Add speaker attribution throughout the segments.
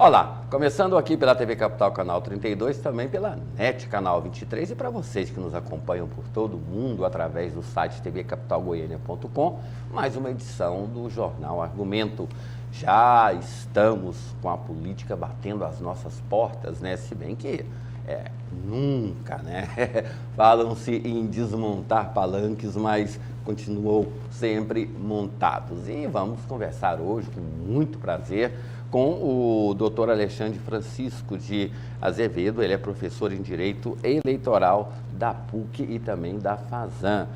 Speaker 1: Olá, começando aqui pela TV Capital Canal 32, também pela NET Canal 23 e para vocês que nos acompanham por todo o mundo através do site tvcapitalgoiania.com, mais uma edição do Jornal Argumento. Já estamos com a política batendo as nossas portas, né? Se bem que nunca, né? Falam-se em desmontar palanques, mas continuam sempre montados. E vamos conversar hoje com muito prazer com o Dr. Alexandre Francisco de Azevedo. Ele é professor em Direito Eleitoral da PUC e também da FASAN.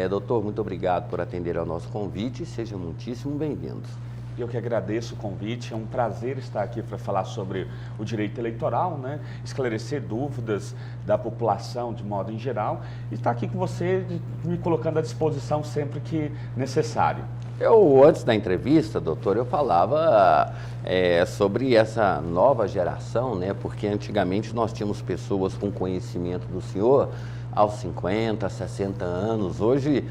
Speaker 1: Doutor, muito obrigado por atender ao nosso convite e seja muitíssimo bem-vindo.
Speaker 2: Eu que agradeço o convite, é um prazer estar aqui para falar sobre o direito eleitoral, né? Esclarecer dúvidas da população de modo em geral e estar aqui com você, me colocando à disposição sempre que necessário.
Speaker 1: Antes da entrevista, doutor, eu falava sobre essa nova geração, né? Porque antigamente nós tínhamos pessoas com conhecimento do senhor aos 50, 60 anos. Hoje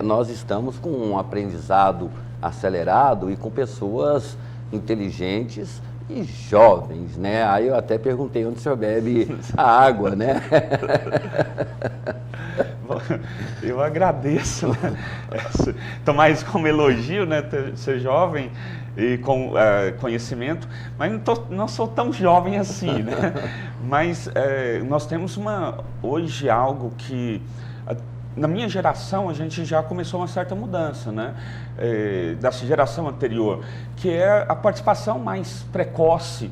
Speaker 1: nós estamos com um aprendizado acelerado e com pessoas inteligentes e jovens, né? Aí eu até perguntei onde o senhor bebe a água, né?
Speaker 2: Eu agradeço, né? Tomar isso como elogio, né? Ser jovem e com conhecimento, mas não sou tão jovem assim, né? Mas nós temos hoje algo que na minha geração a gente já começou uma certa mudança, né? Dessa geração anterior, que é a participação mais precoce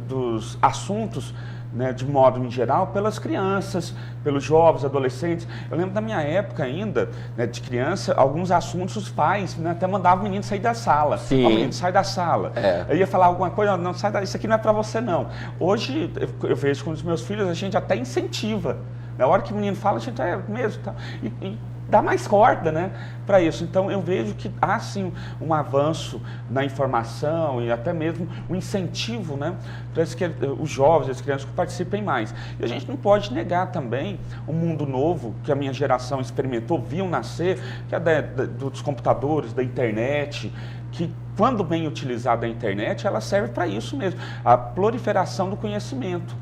Speaker 2: dos assuntos, né, de modo em geral, pelas crianças, pelos jovens, adolescentes. Eu lembro da minha época ainda, né, de criança, alguns assuntos os pais, né, até mandavam o menino sair da sala.
Speaker 1: Sim.
Speaker 2: O menino sai da sala. Eu ia falar alguma coisa, não, sai daí, isso aqui não é para você não. Hoje, eu vejo com os meus filhos, a gente até incentiva. Na hora que o menino fala, a gente mesmo, tá? E dá mais corda, né, para isso. Então, eu vejo que há, sim, um avanço na informação e até mesmo um incentivo, né, para que os jovens, as crianças participem mais. E a gente não pode negar também o mundo novo que a minha geração experimentou, viu nascer, que é dos computadores, da internet, que quando bem utilizada a internet, ela serve para isso mesmo, a proliferação do conhecimento.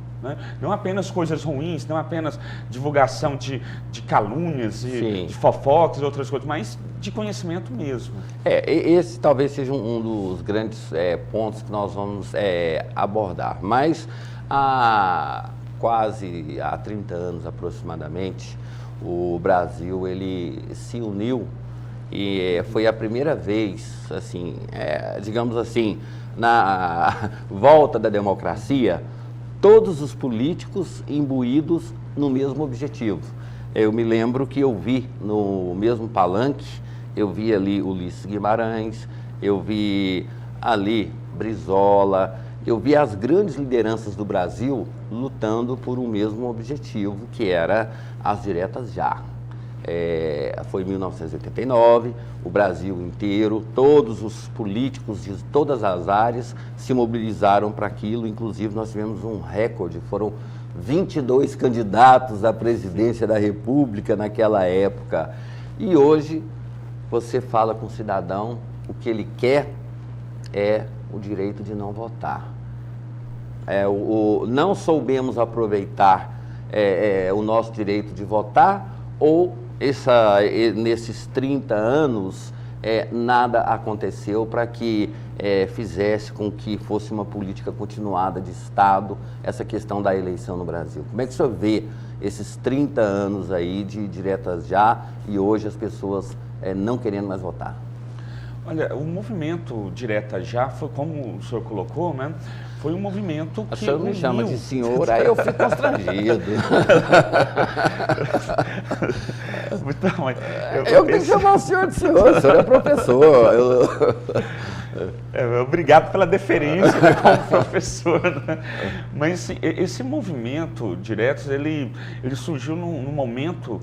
Speaker 2: Não apenas coisas ruins, não apenas divulgação de calúnias, de fofocas e outras coisas, mas de conhecimento mesmo.
Speaker 1: Esse talvez seja um dos grandes pontos que nós vamos abordar. Mas há 30 anos aproximadamente, o Brasil ele se uniu e foi a primeira vez, assim, digamos assim, na volta da democracia, todos os políticos imbuídos no mesmo objetivo. Eu me lembro que eu vi no mesmo palanque, eu vi ali Ulisses Guimarães, eu vi ali Brizola, eu vi as grandes lideranças do Brasil lutando por um mesmo objetivo, que era as diretas já. Foi em 1989, o Brasil inteiro, todos os políticos de todas as áreas se mobilizaram para aquilo, inclusive nós tivemos um recorde, foram 22 candidatos à presidência da República naquela época. E hoje você fala com o cidadão, o que ele quer é o direito de não votar. Não soubemos aproveitar o nosso direito de votar, ou nesses 30 anos nada aconteceu para que fizesse com que fosse uma política continuada de Estado essa questão da eleição no Brasil. Como é que o senhor vê esses 30 anos aí de diretas já e hoje as pessoas não querendo mais votar?
Speaker 2: Olha, o movimento Direta Já foi, como o senhor colocou, né? Foi um movimento que...
Speaker 1: O senhor me chama de senhor, aí eu fico constrangido. Eu tenho que chamar o senhor de senhor é professor.
Speaker 2: Obrigado pela deferência, né, como professor, né? Mas esse movimento Diretas, ele surgiu num momento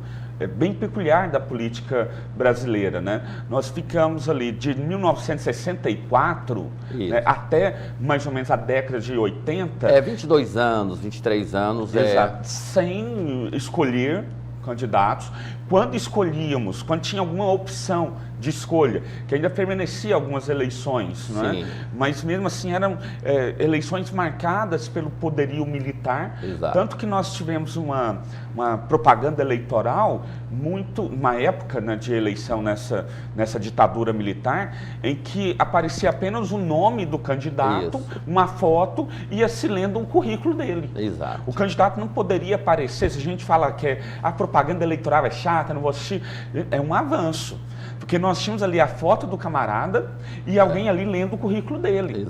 Speaker 2: bem peculiar da política brasileira, né? Nós ficamos ali de 1964 né, até mais ou menos a década de 80.
Speaker 1: 22 anos, 23 anos.
Speaker 2: Exato, sem escolher candidatos. Quando escolhíamos, quando tinha alguma opção de escolha, que ainda permanecia algumas eleições, né? Mas mesmo assim eram eleições marcadas pelo poderio militar, tanto que nós tivemos uma propaganda eleitoral uma época, né, de eleição nessa ditadura militar, em que aparecia apenas o nome do candidato, uma foto, e ia se lendo um currículo dele. O candidato não poderia aparecer, se a gente fala que a propaganda eleitoral é chata, não vou assistir, é um avanço. Porque nós tínhamos ali a foto do camarada e alguém ali lendo o currículo dele.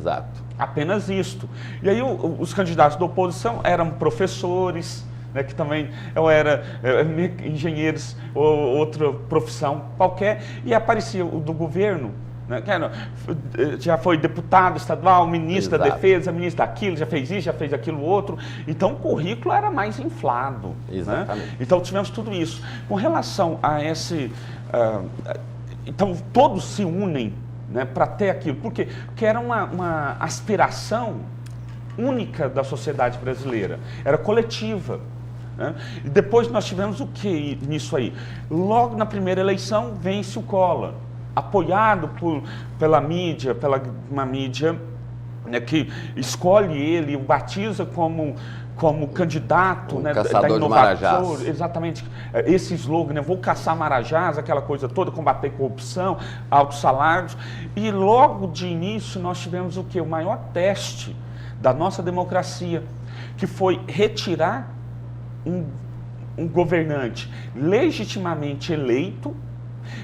Speaker 2: Apenas isto. E aí os candidatos da oposição eram professores, né, que também era engenheiros ou outra profissão qualquer, e aparecia o do governo, né, que já foi deputado estadual, ministro da defesa, ministro daquilo, já fez isso, já fez aquilo outro. Então o currículo era mais inflado. Né? Então tivemos tudo isso. Com relação a esse... então todos se unem, né, para ter aquilo, porque era uma aspiração única da sociedade brasileira, era coletiva. Né? E depois nós tivemos o que nisso aí? Logo na primeira eleição vence o Collor, apoiado pela mídia, uma mídia, né, que escolhe ele, o batiza como candidato, né, da inovação. Exatamente, esse slogan, né, vou caçar marajás, aquela coisa toda, combater corrupção, altos salários. E logo de início nós tivemos o que? O maior teste da nossa democracia, que foi retirar um governante legitimamente eleito,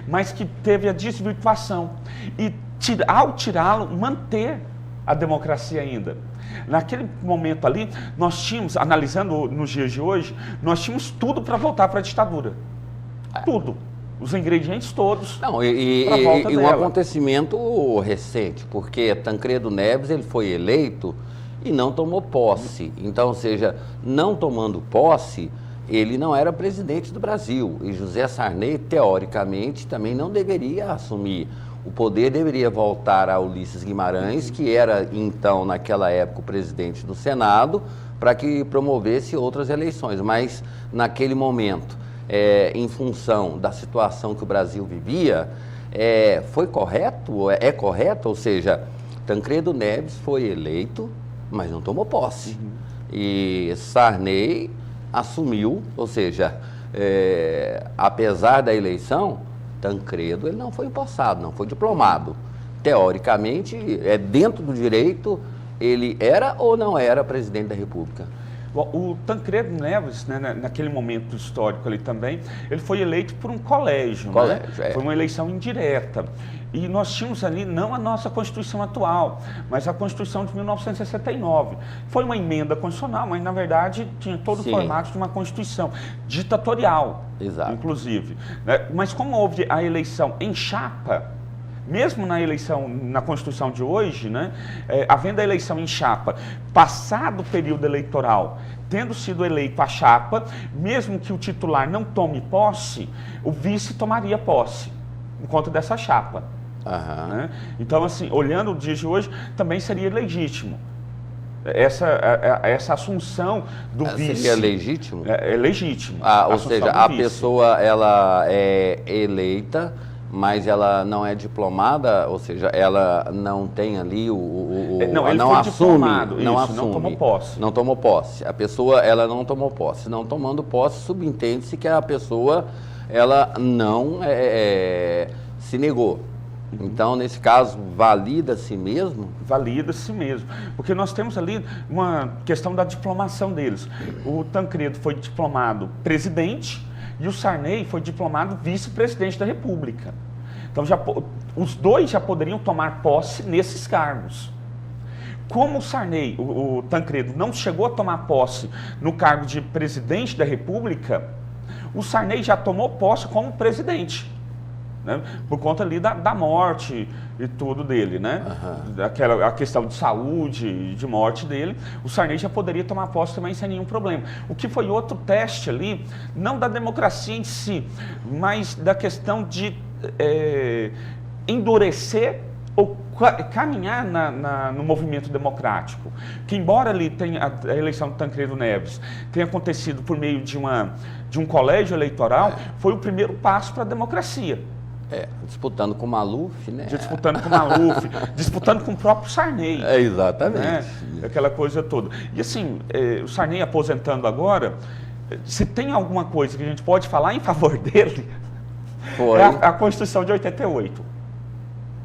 Speaker 2: mas que teve a desvirtuação. E ao tirá-lo, manter a democracia ainda. Naquele momento ali, nós tínhamos, analisando nos dias de hoje, nós tínhamos tudo para voltar para a ditadura. Tudo. Os ingredientes todos.
Speaker 1: Não, e um acontecimento recente, porque Tancredo Neves ele foi eleito e não tomou posse. Então, ou seja, não tomando posse, ele não era presidente do Brasil. E José Sarney, teoricamente, também não deveria assumir. O poder deveria voltar a Ulisses Guimarães, que era, então, naquela época, o presidente do Senado, para que promovesse outras eleições. Mas, naquele momento, em função da situação que o Brasil vivia, foi correto? É correto? Ou seja, Tancredo Neves foi eleito, mas não tomou posse. E Sarney assumiu, ou seja, apesar da eleição, Tancredo ele não foi empossado, não foi diplomado. Teoricamente, dentro do direito, ele era ou não era presidente da República?
Speaker 2: Bom, o Tancredo Neves, né, naquele momento histórico ali também, ele foi eleito por um colégio, né? Foi uma eleição indireta. E nós tínhamos ali não a nossa Constituição atual, mas a Constituição de 1969. Foi uma emenda constitucional, mas na verdade tinha todo o formato de uma Constituição ditatorial, inclusive. Né? Mas como houve a eleição em chapa, mesmo na eleição, na Constituição de hoje, né, havendo a eleição em chapa, passado o período eleitoral, tendo sido eleito a chapa, mesmo que o titular não tome posse, o vice tomaria posse, por conta dessa chapa. Né? Então, assim, olhando o dia de hoje, também seria legítimo. Essa assunção do vice.
Speaker 1: Seria legítimo?
Speaker 2: É legítimo.
Speaker 1: Ou seja, a pessoa ela é eleita, mas ela não é diplomada, ou seja, ela não tem ali não assume, não tomou posse. Não tomou posse. A pessoa ela não tomou posse. Não tomando posse, subentende-se que a pessoa ela não se negou. Então, nesse caso, valida-se mesmo?
Speaker 2: Valida-se mesmo, porque nós temos ali uma questão da diplomação deles. O Tancredo foi diplomado presidente e o Sarney foi diplomado vice-presidente da República. Então, os dois já poderiam tomar posse nesses cargos. Como o Sarney, o Tancredo, não chegou a tomar posse no cargo de presidente da República, o Sarney já tomou posse como presidente. Né? Por conta ali da morte e tudo dele, né? A questão de saúde, de morte dele, o Sarney já poderia tomar posse também sem nenhum problema. O que foi outro teste ali, não da democracia em si, mas da questão de endurecer ou caminhar no movimento democrático. Que embora ali tenha a eleição do Tancredo Neves tenha acontecido por meio de um colégio eleitoral, foi o primeiro passo para a democracia.
Speaker 1: Disputando com o Maluf, né?
Speaker 2: Disputando com o Maluf, disputando com o próprio Sarney.
Speaker 1: Exatamente.
Speaker 2: Né? Aquela coisa toda. E assim, o Sarney aposentando agora, se tem alguma coisa que a gente pode falar em favor dele, é a Constituição de 88.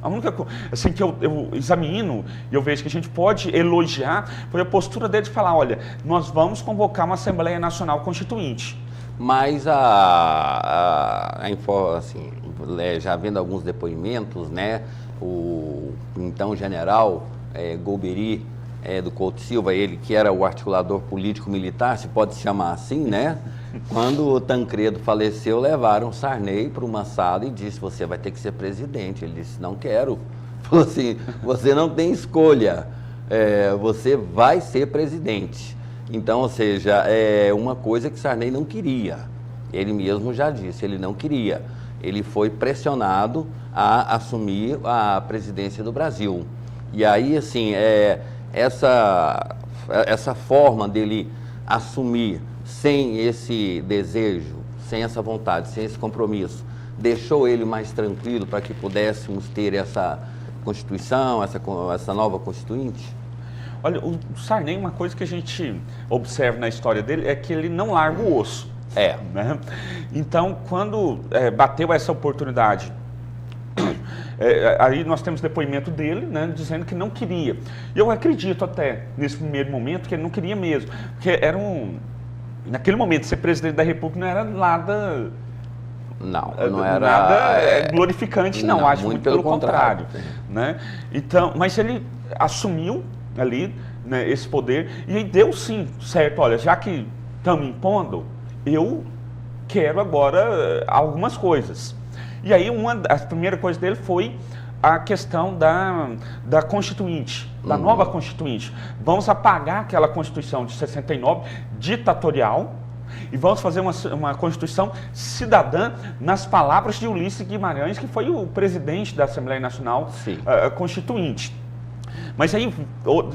Speaker 2: A única coisa assim, que eu examino e eu vejo que a gente pode elogiar foi a postura dele de falar, olha, nós vamos convocar uma Assembleia Nacional Constituinte.
Speaker 1: Mas assim, já vendo alguns depoimentos, né, o então general Golbery do Couto Silva, ele que era o articulador político-militar, se pode chamar assim, né? Quando o Tancredo faleceu, levaram Sarney para uma sala e disse, você vai ter que ser presidente. Ele disse, não quero. Falou assim, você não tem escolha, você vai ser presidente. Então, ou seja, é uma coisa que Sarney não queria. Ele mesmo já disse, ele não queria. Ele foi pressionado a assumir a presidência do Brasil. E aí, assim, essa forma dele assumir sem esse desejo, sem essa vontade, sem esse compromisso, deixou ele mais tranquilo para que pudéssemos ter essa Constituição, essa nova Constituinte?
Speaker 2: Olha, o Sarney, uma coisa que a gente observa na história dele é que ele não larga o osso. Né? Então, quando bateu essa oportunidade, aí nós temos depoimento dele, né, dizendo que não queria. Eu acredito até, nesse primeiro momento, que ele não queria mesmo. Porque naquele momento, ser presidente da República não era nada...
Speaker 1: Não era
Speaker 2: nada glorificante, não. Acho muito pelo contrário. Né? Então, mas ele assumiu ali, né, esse poder e aí deu sim, certo, olha, já que estamos impondo, eu quero agora algumas coisas. E aí uma das primeiras coisas dele foi a questão da Constituinte, da nova Constituinte. Vamos apagar aquela Constituição de 69, ditatorial, e vamos fazer uma Constituição cidadã, nas palavras de Ulisses Guimarães, que foi o presidente da Assembleia Nacional Constituinte. Mas aí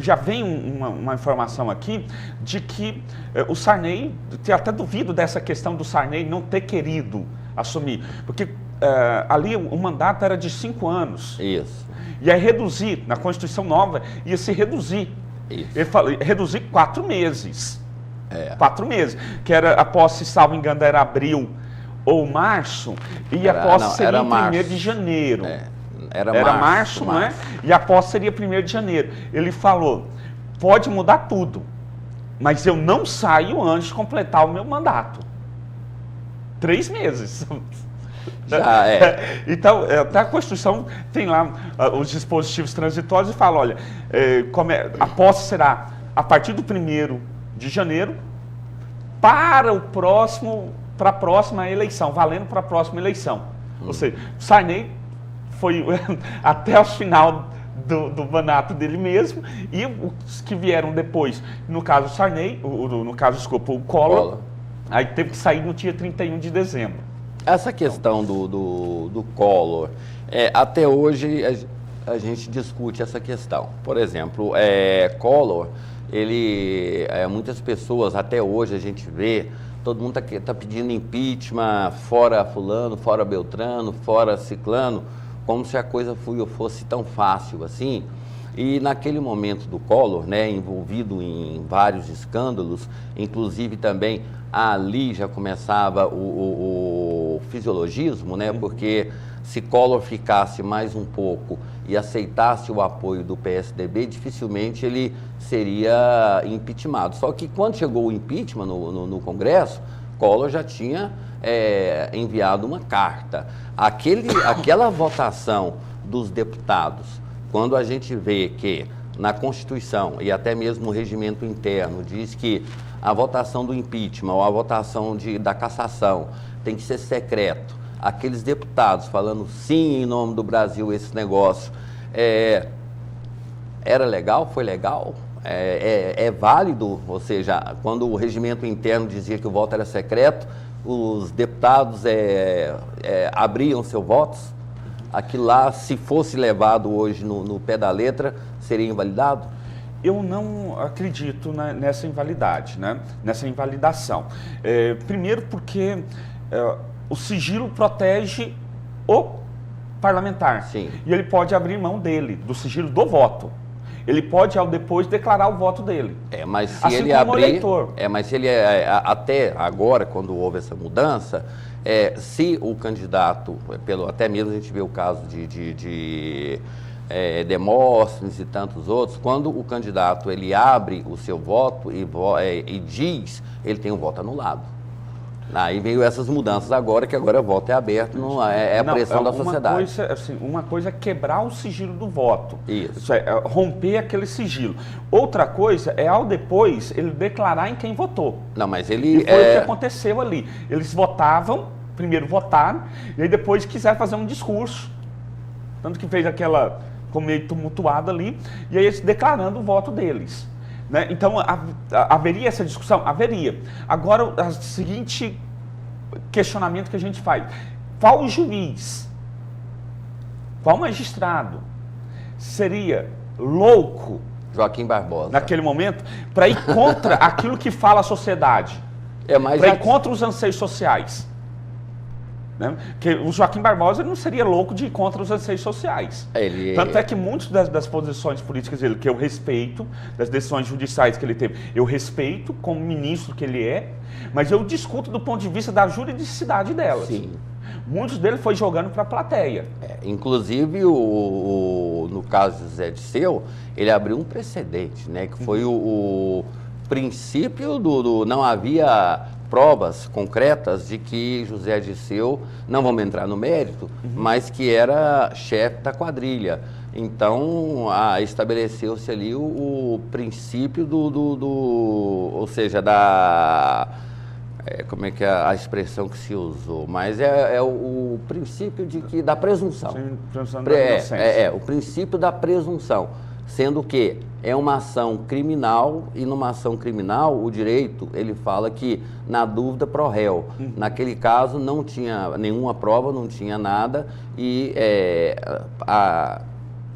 Speaker 2: já vem uma informação aqui de que o Sarney, até duvido dessa questão do Sarney não ter querido assumir, porque ali o mandato era de 5 anos.
Speaker 1: Isso.
Speaker 2: E aí reduzir, na Constituição nova, ia se reduzir. Isso. Ele falou, reduzir 4 meses. 4 meses. Que era, a posse, salvo engano, era abril ou março, e a posse seria em 1º de janeiro. Era março, não é? E a posse seria 1º de janeiro. Ele falou, pode mudar tudo, mas eu não saio antes de completar o meu mandato. 3 meses.
Speaker 1: Já
Speaker 2: Então, a Constituição tem lá os dispositivos transitórios e fala, olha, a posse será a partir do 1º de janeiro para a próxima eleição, valendo para a próxima eleição. Ou seja, Sarney foi até o final do mandato dele mesmo, e os que vieram depois, no caso o Sarney, o Collor, aí teve que sair no dia 31 de dezembro.
Speaker 1: Essa questão do Collor, até hoje a gente discute essa questão. Por exemplo, Collor, muitas pessoas, até hoje a gente vê, todo mundo tá pedindo impeachment, fora fulano, fora Beltrano, fora ciclano, como se a coisa fosse tão fácil assim. E naquele momento do Collor, né, envolvido em vários escândalos, inclusive também ali já começava o fisiologismo, né, porque se Collor ficasse mais um pouco e aceitasse o apoio do PSDB, dificilmente ele seria impeachmentado. Só que quando chegou o impeachment no Congresso, Collor já tinha enviado uma carta. Aquela votação dos deputados, quando a gente vê que na Constituição e até mesmo no regimento interno diz que a votação do impeachment ou a votação da cassação tem que ser secreto, aqueles deputados falando sim em nome do Brasil esse negócio, era legal? Foi legal? É válido? Ou seja, quando o regimento interno dizia que o voto era secreto, os deputados abriam seus votos? Aquilo lá, se fosse levado hoje no pé da letra, seria invalidado?
Speaker 2: Eu não acredito nessa invalidade, né? Nessa invalidação. Primeiro porque o sigilo protege o parlamentar.
Speaker 1: Sim.
Speaker 2: E ele pode abrir mão dele, do sigilo do voto. Ele pode, ao depois, declarar o voto dele.
Speaker 1: Mas se
Speaker 2: assim
Speaker 1: ele
Speaker 2: como
Speaker 1: abrir...
Speaker 2: o eleitor.
Speaker 1: Mas se ele, até agora, quando houve essa mudança, se o candidato, até mesmo a gente vê o caso de Demóstenes e tantos outros, quando o candidato ele abre o seu voto e diz, ele tem um voto anulado. Aí veio essas mudanças agora, que agora o voto é aberto, não a pressão da sociedade.
Speaker 2: Uma coisa é quebrar o sigilo do voto.
Speaker 1: Isso.
Speaker 2: É romper aquele sigilo. Outra coisa é, ao depois, ele declarar em quem votou.
Speaker 1: Não, mas
Speaker 2: E foi o que aconteceu ali. Eles votavam, primeiro votaram, e aí depois quiseram fazer um discurso. Tanto que fez aquela, como meio tumultuada ali, e aí eles declarando o voto deles. Né? Então, haveria essa discussão? Haveria. Agora, o seguinte questionamento que a gente faz. Qual juiz, qual magistrado seria louco,
Speaker 1: Joaquim Barbosa,
Speaker 2: naquele momento, para ir contra aquilo que fala a sociedade? Para ir contra os anseios sociais? Né? Porque o Joaquim Barbosa não seria louco de ir contra os anseios sociais. Tanto é que muitas das posições políticas dele, que eu respeito, das decisões judiciais que ele teve, eu respeito como ministro que ele é, mas eu discuto do ponto de vista da juridicidade delas.
Speaker 1: Sim.
Speaker 2: Muitos dele foi jogando para a plateia.
Speaker 1: Inclusive, no caso de José Dirceu, ele abriu um precedente, né, que foi o princípio não havia provas concretas de que José Dirceu, não vamos entrar no mérito, mas que era chefe da quadrilha. Então, estabeleceu-se ali o princípio ou seja, como é que é a expressão que se usou? Mas o princípio da presunção.
Speaker 2: Sim, presunção da inocência.
Speaker 1: O princípio da presunção. Sendo que é uma ação criminal, e numa ação criminal, o direito, ele fala que, na dúvida, pro réu. Naquele caso, não tinha nenhuma prova, não tinha nada, e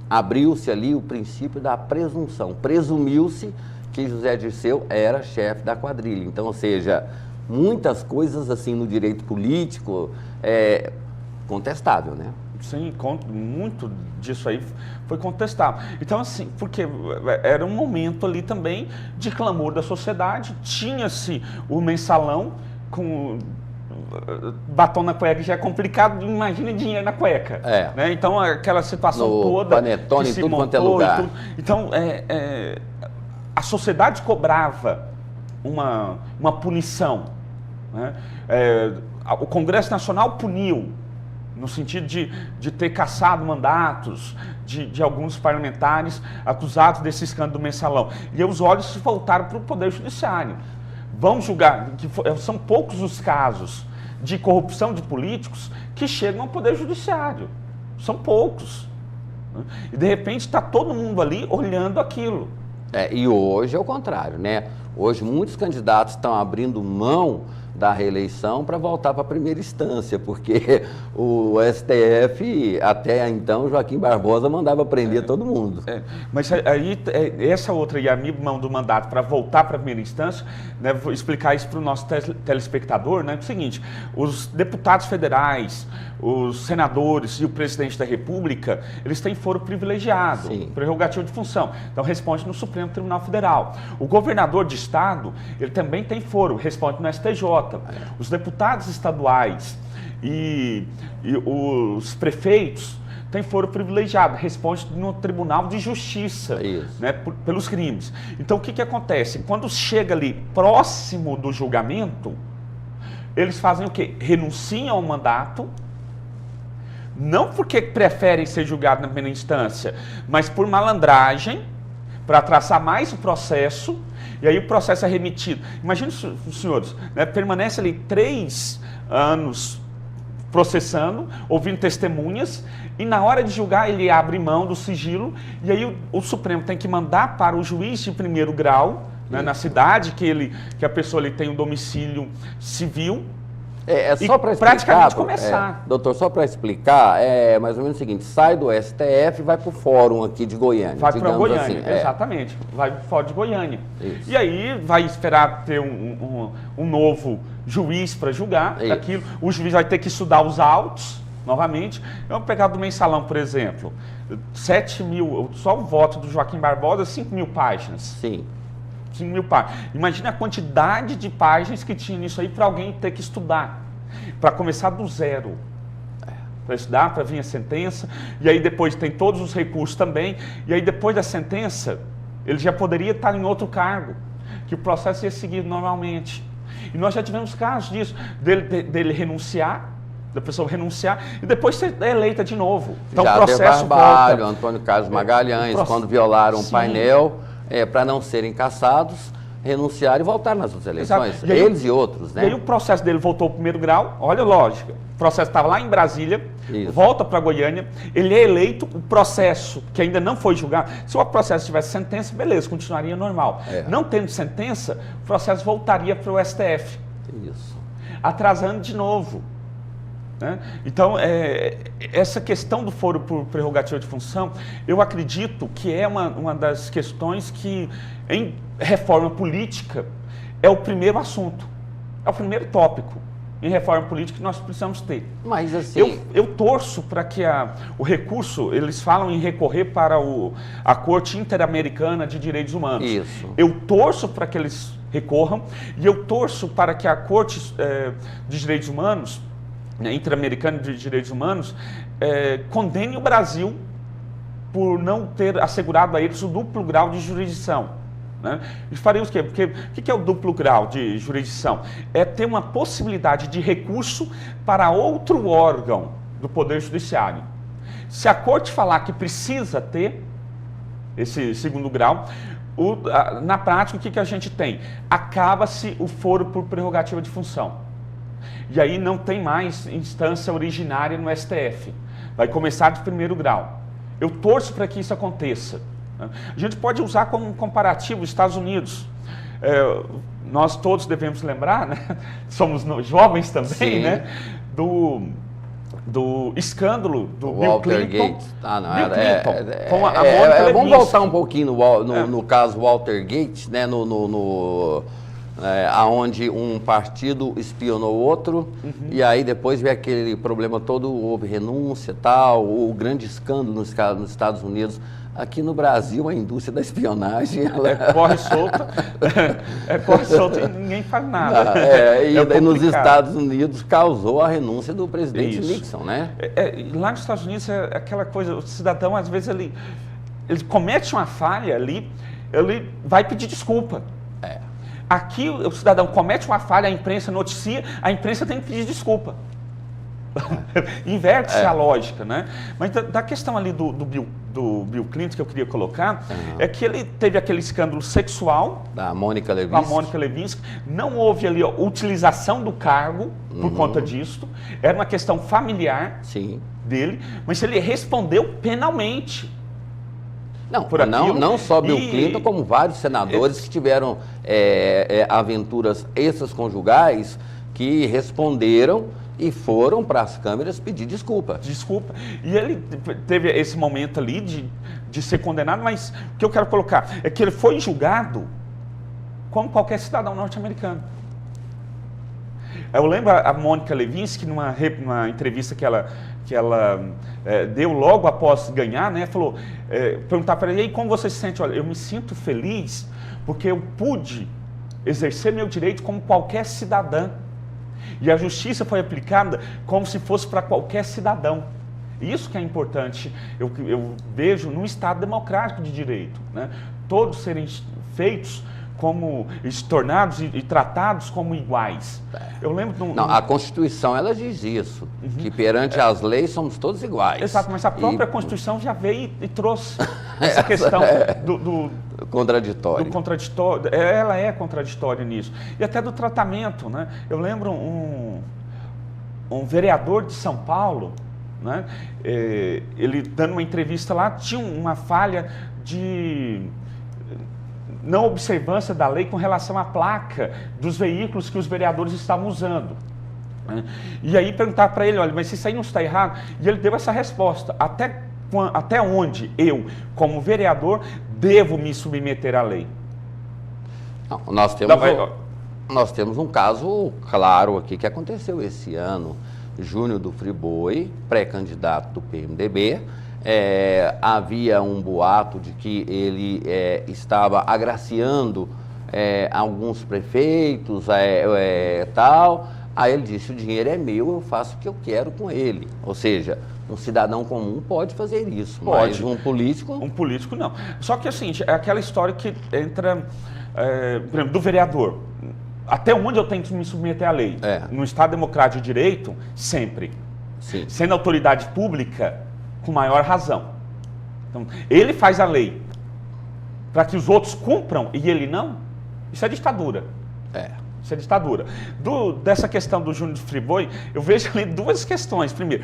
Speaker 1: abriu-se ali o princípio da presunção. Presumiu-se que José Dirceu era chefe da quadrilha. Então, ou seja, muitas coisas assim no direito político contestável, né?
Speaker 2: Sim, muito disso aí foi contestável. Então, assim, porque era um momento ali também de clamor da sociedade, tinha-se o mensalão com batom na cueca, já é complicado, imagina dinheiro na cueca. Né? Então, aquela situação toda
Speaker 1: panetone,
Speaker 2: que se
Speaker 1: tudo
Speaker 2: montou
Speaker 1: quanto é lugar.
Speaker 2: e tudo. Então, a sociedade cobrava uma punição. Né? O Congresso Nacional puniu, no sentido de ter cassado mandatos de alguns parlamentares acusados desse escândalo do mensalão. E aí os olhos se voltaram para o Poder Judiciário. Vão julgar, são poucos os casos de corrupção de políticos que chegam ao Poder Judiciário. São poucos. E de repente está todo mundo ali olhando aquilo.
Speaker 1: E hoje é o contrário, né? Hoje muitos candidatos estão abrindo mão da reeleição para voltar para a primeira instância, porque o STF, até então, Joaquim Barbosa mandava prender todo mundo.
Speaker 2: Mas aí, essa outra e abrir mão do mandato para voltar para a primeira instância, né, vou explicar isso para o nosso telespectador, né, é o seguinte, os deputados federais, os senadores e o presidente da República, eles têm foro privilegiado, prerrogativo de função, então responde no Supremo Tribunal Federal. O governador de estado, ele também tem foro, responde no STJ. Os deputados estaduais e os prefeitos têm foro privilegiado, responde no Tribunal de Justiça, né, pelos crimes. Então, o que acontece? Quando chega ali próximo do julgamento, eles fazem o quê? Renunciam ao mandato, não porque preferem ser julgados na primeira instância, mas por malandragem, para traçar mais o processo, e aí o processo é remetido. Imagina os senhores, né, permanece ali 3 anos processando, ouvindo testemunhas, e na hora de julgar ele abre mão do sigilo, e aí o Supremo tem que mandar para o juiz de primeiro grau, né, na cidade que a pessoa ali tem um domicílio civil,
Speaker 1: só para explicar,
Speaker 2: praticamente começar.
Speaker 1: Doutor, só para explicar, é mais ou menos o seguinte, sai do STF e vai para o fórum aqui de Goiânia.
Speaker 2: Vai para Goiânia,
Speaker 1: assim,
Speaker 2: exatamente, vai para o fórum de Goiânia.
Speaker 1: Isso.
Speaker 2: E aí vai esperar ter um novo juiz para julgar aquilo, o juiz vai ter que estudar os autos, novamente. Vamos pegar do Mensalão, por exemplo, 7 mil, só o voto do Joaquim Barbosa, 5 mil páginas.
Speaker 1: Sim.
Speaker 2: 5 mil páginas. Imagina a quantidade de páginas que tinha nisso aí para alguém ter que estudar, para começar do zero. Para estudar, para vir a sentença, e aí depois tem todos os recursos também, e aí depois da sentença, ele já poderia estar em outro cargo, que o processo ia seguir normalmente. E nós já tivemos casos disso, dele renunciar, da pessoa renunciar, e depois ser eleita de novo. Então
Speaker 1: já
Speaker 2: o processo
Speaker 1: Barbalho,
Speaker 2: volta.
Speaker 1: Antônio Carlos Magalhães, quando violaram o painel, para não serem caçados, renunciaram e voltaram nas outras eleições,
Speaker 2: e aí,
Speaker 1: eles e outros, né?
Speaker 2: E aí o processo dele voltou ao primeiro grau, olha a lógica, o processo estava lá em Brasília, volta para Goiânia, ele é eleito, o processo que ainda não foi julgado, se o processo tivesse sentença, beleza, continuaria normal. Não tendo sentença, o processo voltaria para o STF, atrasando de novo. Né? Então, essa questão do foro por prerrogativa de função, eu acredito que é uma das questões que, em reforma política, é o primeiro assunto, é o primeiro tópico em reforma política que nós precisamos ter.
Speaker 1: Mas assim...
Speaker 2: Eu torço para que o recurso, eles falam em recorrer para a Corte Interamericana de Direitos Humanos.
Speaker 1: Isso.
Speaker 2: Eu torço para que eles recorram e eu torço para que a Corte de Direitos Humanos, Interamericana de Direitos Humanos, condene o Brasil por não ter assegurado a eles o duplo grau de jurisdição. Né? E faremos o quê? Porque o que é o duplo grau de jurisdição? É ter uma possibilidade de recurso para outro órgão do Poder Judiciário. Se a Corte falar que precisa ter esse segundo grau, na prática, o que a gente tem? Acaba-se o foro por prerrogativa de função. E aí não tem mais instância originária no STF. Vai começar de primeiro grau. Eu torço para que isso aconteça. A gente pode usar como um comparativo os Estados Unidos. Nós todos devemos lembrar, né? Somos jovens também, né? Do escândalo do Bill Clinton.
Speaker 1: Vamos voltar um pouquinho no caso Watergate, né? Onde um partido espionou outro, e aí depois veio aquele problema todo, houve renúncia e tal, o grande escândalo nos Estados Unidos. Aqui no Brasil, a indústria da espionagem...
Speaker 2: corre solta, corre solta e ninguém faz nada.
Speaker 1: E nos Estados Unidos causou a renúncia do presidente Nixon, né?
Speaker 2: Lá nos Estados Unidos é aquela coisa, o cidadão, às vezes, ele comete uma falha ali, ele vai pedir desculpa. Aqui, o cidadão comete uma falha, a imprensa noticia, a imprensa tem que pedir desculpa. Inverte-se a lógica, né? Mas da questão ali do Bill Clinton que eu queria colocar, é que ele teve aquele escândalo sexual
Speaker 1: da Mônica Lewinsky.
Speaker 2: Não houve ali utilização do cargo por conta disso, era uma questão familiar dele, mas ele respondeu penalmente.
Speaker 1: Não só Bill Clinton, como vários senadores que tiveram aventuras extraconjugais que responderam e foram para as câmeras pedir desculpa. E ele teve esse momento ali de ser condenado, mas o que eu quero colocar é que ele foi julgado como qualquer cidadão norte-americano. Eu lembro a Mônica Lewinsky, numa entrevista que ela deu logo após ganhar, né, falou, perguntar para ele, e aí como você se sente? Olha, eu me sinto feliz porque eu pude exercer meu direito como qualquer cidadã. E a justiça foi aplicada como se fosse para qualquer cidadão. Isso que é importante, eu vejo num Estado democrático de direito, né? Todos serem feitos como, tornados e tratados como iguais. Eu lembro a Constituição, ela diz isso, que perante as leis somos todos iguais.
Speaker 2: Exato, mas a própria Constituição já veio e trouxe essa questão do
Speaker 1: contraditório.
Speaker 2: Ela é contraditória nisso. E até do tratamento, né? Eu lembro um vereador de São Paulo, né? Ele dando uma entrevista lá, tinha uma falha de não observância da lei com relação à placa dos veículos que os vereadores estavam usando. Né? E aí perguntar para ele, olha, mas isso aí não está errado? E ele deu essa resposta, até onde eu, como vereador, devo me submeter à lei?
Speaker 1: Nós temos um caso claro aqui que aconteceu esse ano, Júnior do Friboi, pré-candidato do PMDB. Havia um boato de que ele estava agraciando alguns prefeitos, tal. Aí ele disse, o dinheiro é meu, eu faço o que eu quero com ele. Ou seja, um cidadão comum pode fazer isso,
Speaker 2: pode.
Speaker 1: Mas um político...
Speaker 2: Um político não. Só que assim, é aquela história que entra, por exemplo, do vereador. Até onde eu tenho que me submeter à lei? No Estado Democrático de Direito, sempre.
Speaker 1: Sim.
Speaker 2: Sendo autoridade pública, com maior razão. Então, ele faz a lei para que os outros cumpram e ele não. Isso é ditadura. Isso é ditadura. Dessa questão do Júnior do Friboi, eu vejo ali duas questões. Primeiro,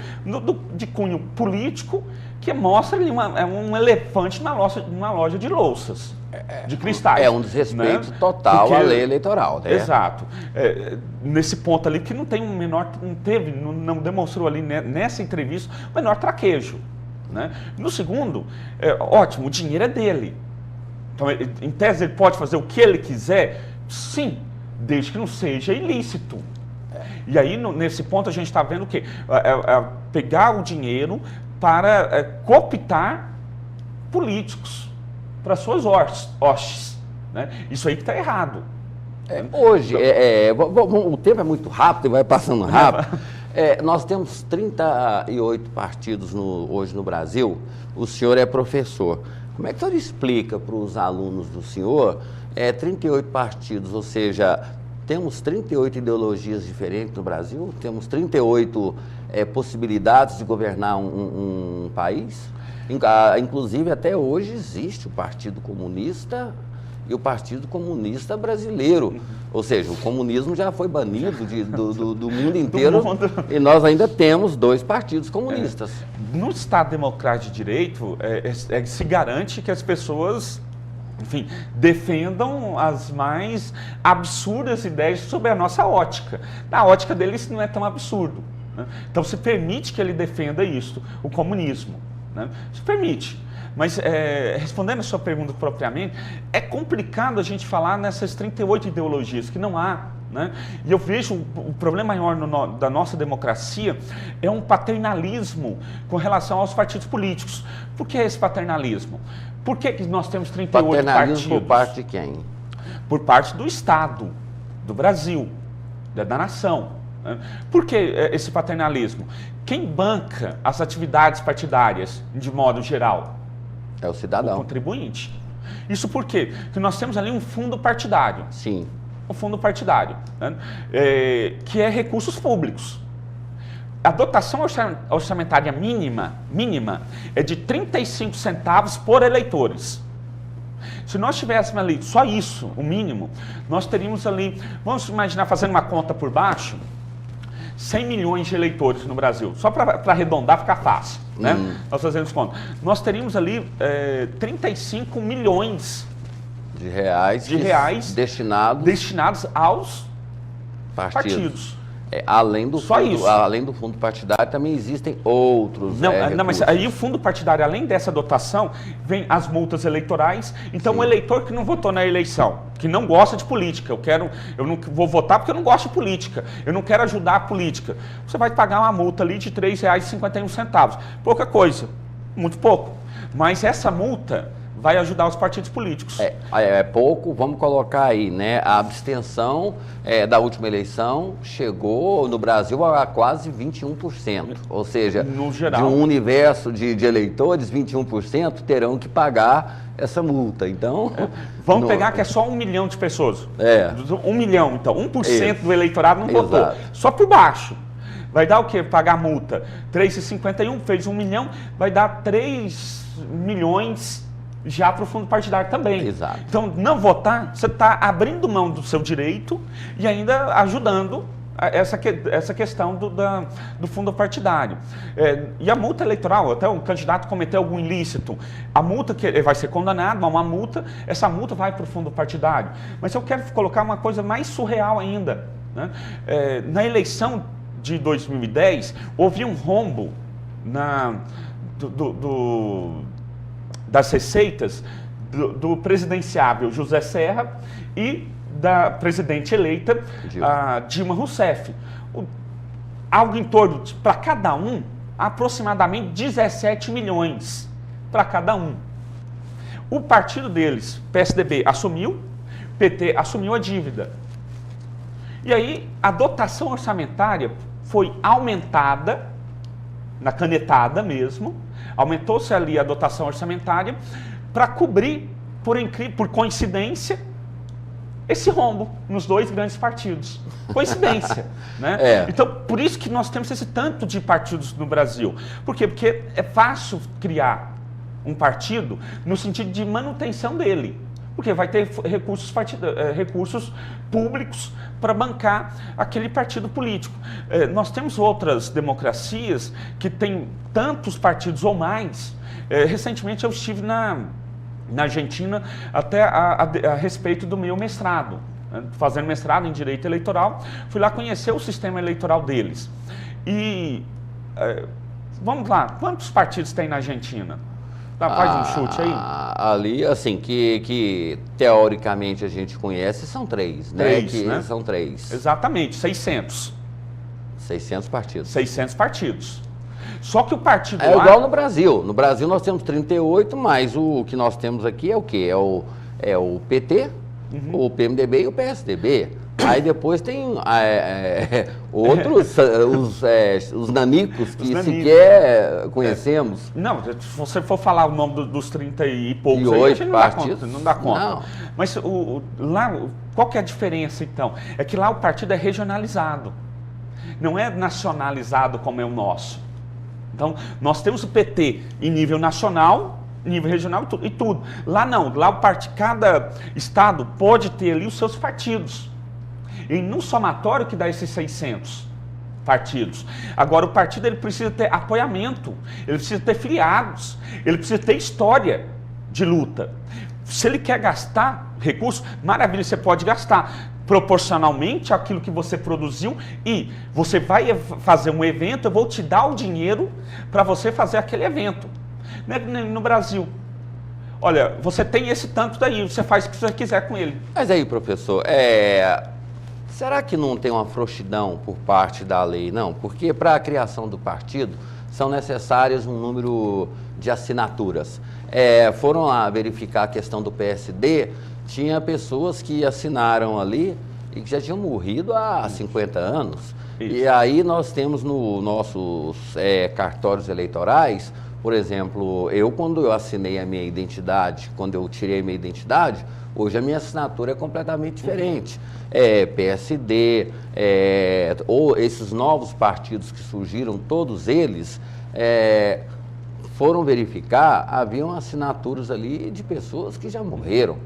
Speaker 2: de cunho político, que mostra ali um elefante numa loja de louças, de cristais.
Speaker 1: É um desrespeito total à lei eleitoral. Né?
Speaker 2: Exato. Nesse ponto ali, que não tem não demonstrou ali nessa entrevista o menor traquejo. Né? No segundo, ótimo, o dinheiro é dele. Então, em tese, ele pode fazer o que ele quiser? Sim, desde que não seja ilícito. E aí, nesse ponto, a gente está vendo o quê? Pegar o dinheiro para cooptar políticos para suas hostes. Né? Isso aí que está errado.
Speaker 1: Hoje, o tempo é muito rápido e vai passando rápido. Nós temos 38 partidos hoje no Brasil. O senhor é professor. Como é que o senhor explica para os alunos do senhor 38 partidos, ou seja, temos 38 ideologias diferentes no Brasil? Temos 38 possibilidades de governar um país? Inclusive, até hoje existe o Partido Comunista e o Partido Comunista Brasileiro. Ou seja, o comunismo já foi banido do mundo inteiro e nós ainda temos 2 partidos comunistas.
Speaker 2: No Estado Democrático de Direito, se garante que as pessoas, enfim, defendam as mais absurdas ideias sobre a nossa ótica. Na ótica deles não é tão absurdo. Né? Então se permite que ele defenda isso, o comunismo. Né? Se permite. Mas, respondendo a sua pergunta propriamente, é complicado a gente falar nessas 38 ideologias, que não há. Né? E eu vejo o problema maior da nossa democracia é um paternalismo com relação aos partidos políticos. Por que esse paternalismo? Por que nós temos 38
Speaker 1: paternalismo
Speaker 2: partidos?
Speaker 1: Por parte de quem?
Speaker 2: Por parte do Estado, do Brasil, da nação. Né? Por que esse paternalismo? Quem banca as atividades partidárias, de modo geral?
Speaker 1: É o cidadão.
Speaker 2: O contribuinte. Isso por quê? Porque nós temos ali um fundo partidário.
Speaker 1: Sim.
Speaker 2: Um fundo partidário, né? Que é recursos públicos. A dotação orçamentária mínima é de 35 centavos por eleitores. Se nós tivéssemos ali só isso, o mínimo, nós teríamos ali, vamos imaginar, fazendo uma conta por baixo, 100 milhões de eleitores no Brasil, só para arredondar, ficar fácil, né? Nós fazemos conta. Nós teríamos ali 35 milhões
Speaker 1: de reais
Speaker 2: destinados aos partidos.
Speaker 1: Além do fundo partidário, também existem outros.
Speaker 2: Não, mas aí o fundo partidário, além dessa dotação, vem as multas eleitorais. Então, o eleitor que não votou na eleição, que não gosta de política, eu não vou votar porque eu não gosto de política, eu não quero ajudar a política, você vai pagar uma multa ali de R$ 3,51. Pouca coisa, muito pouco. Mas essa multa vai ajudar os partidos políticos.
Speaker 1: É pouco, vamos colocar aí, né? A abstenção da última eleição chegou no Brasil a quase 21%. Ou seja,
Speaker 2: no geral,
Speaker 1: de um universo de eleitores, 21% terão que pagar essa multa. Então,
Speaker 2: vamos pegar que é só 1 milhão de pessoas. 1 milhão, então, 1% do eleitorado não votou. Só por baixo. Vai dar o quê? Pagar a multa. 3,51, fez 1 milhão, vai dar 3 milhões já para o fundo partidário também.
Speaker 1: Exato.
Speaker 2: Então, não votar, você está abrindo mão do seu direito e ainda ajudando essa questão do fundo partidário. E a multa eleitoral, até o candidato cometer algum ilícito, a multa que ele vai ser condenado, uma multa, essa multa vai para o fundo partidário. Mas eu quero colocar uma coisa mais surreal ainda. Né? Na eleição de 2010, houve um rombo das receitas do presidenciável José Serra e da presidente eleita Dilma Rousseff. algo em torno, para cada um, aproximadamente 17 milhões para cada um. O partido deles, PSDB, assumiu, PT assumiu a dívida. E aí a dotação orçamentária foi aumentada, na canetada mesmo, aumentou-se ali a dotação orçamentária para cobrir, por coincidência, esse rombo nos dois grandes partidos. Coincidência, né? Então, por isso que nós temos esse tanto de partidos no Brasil. Por quê? Porque é fácil criar um partido no sentido de manutenção dele. Porque vai ter recursos públicos para bancar aquele partido político. Nós temos outras democracias que têm tantos partidos ou mais. Recentemente eu estive na Argentina até a respeito do meu mestrado, fazendo mestrado em Direito Eleitoral. Fui lá conhecer o sistema eleitoral deles. E, vamos lá, quantos partidos tem na Argentina? Faz um chute aí.
Speaker 1: Ali, assim, que teoricamente a gente conhece, são 3, né?
Speaker 2: Né?
Speaker 1: São 3.
Speaker 2: Exatamente, 600.
Speaker 1: 600 partidos.
Speaker 2: 600 partidos. Só que o partido
Speaker 1: igual no Brasil. No Brasil nós temos 38, mas o que nós temos aqui é o quê? É o PT, o PMDB e o PSDB. Aí depois tem outros, os nanicos que sequer conhecemos.
Speaker 2: Não, se você for falar o nome dos 30 e poucos,
Speaker 1: aí, a gente
Speaker 2: não dá conta. Não. Mas lá, qual que é a diferença então? É que lá o partido é regionalizado, não é nacionalizado como é o nosso. Então, nós temos o PT em nível nacional, nível regional e tudo. Lá não, lá cada estado pode ter ali os seus partidos. E num somatório que dá esses 600 partidos. Agora, o partido ele precisa ter apoiamento, ele precisa ter filiados, ele precisa ter história de luta. Se ele quer gastar recursos, maravilha, você pode gastar proporcionalmente àquilo que você produziu e você vai fazer um evento, eu vou te dar o dinheiro para você fazer aquele evento. No Brasil, olha, você tem esse tanto daí, você faz o que você quiser com ele.
Speaker 1: Mas aí, professor, será que não tem uma frouxidão por parte da lei, não? Porque para a criação do partido são necessárias um número de assinaturas. Foram lá verificar a questão do PSD, tinha pessoas que assinaram ali e que já tinham morrido há 50 anos. Isso. E aí nós temos nos nossos cartórios eleitorais, por exemplo, quando eu assinei a minha identidade, quando eu tirei a minha identidade, hoje a minha assinatura é completamente diferente. PSD, ou esses novos partidos que surgiram, todos eles foram verificar, haviam assinaturas ali de pessoas que já morreram,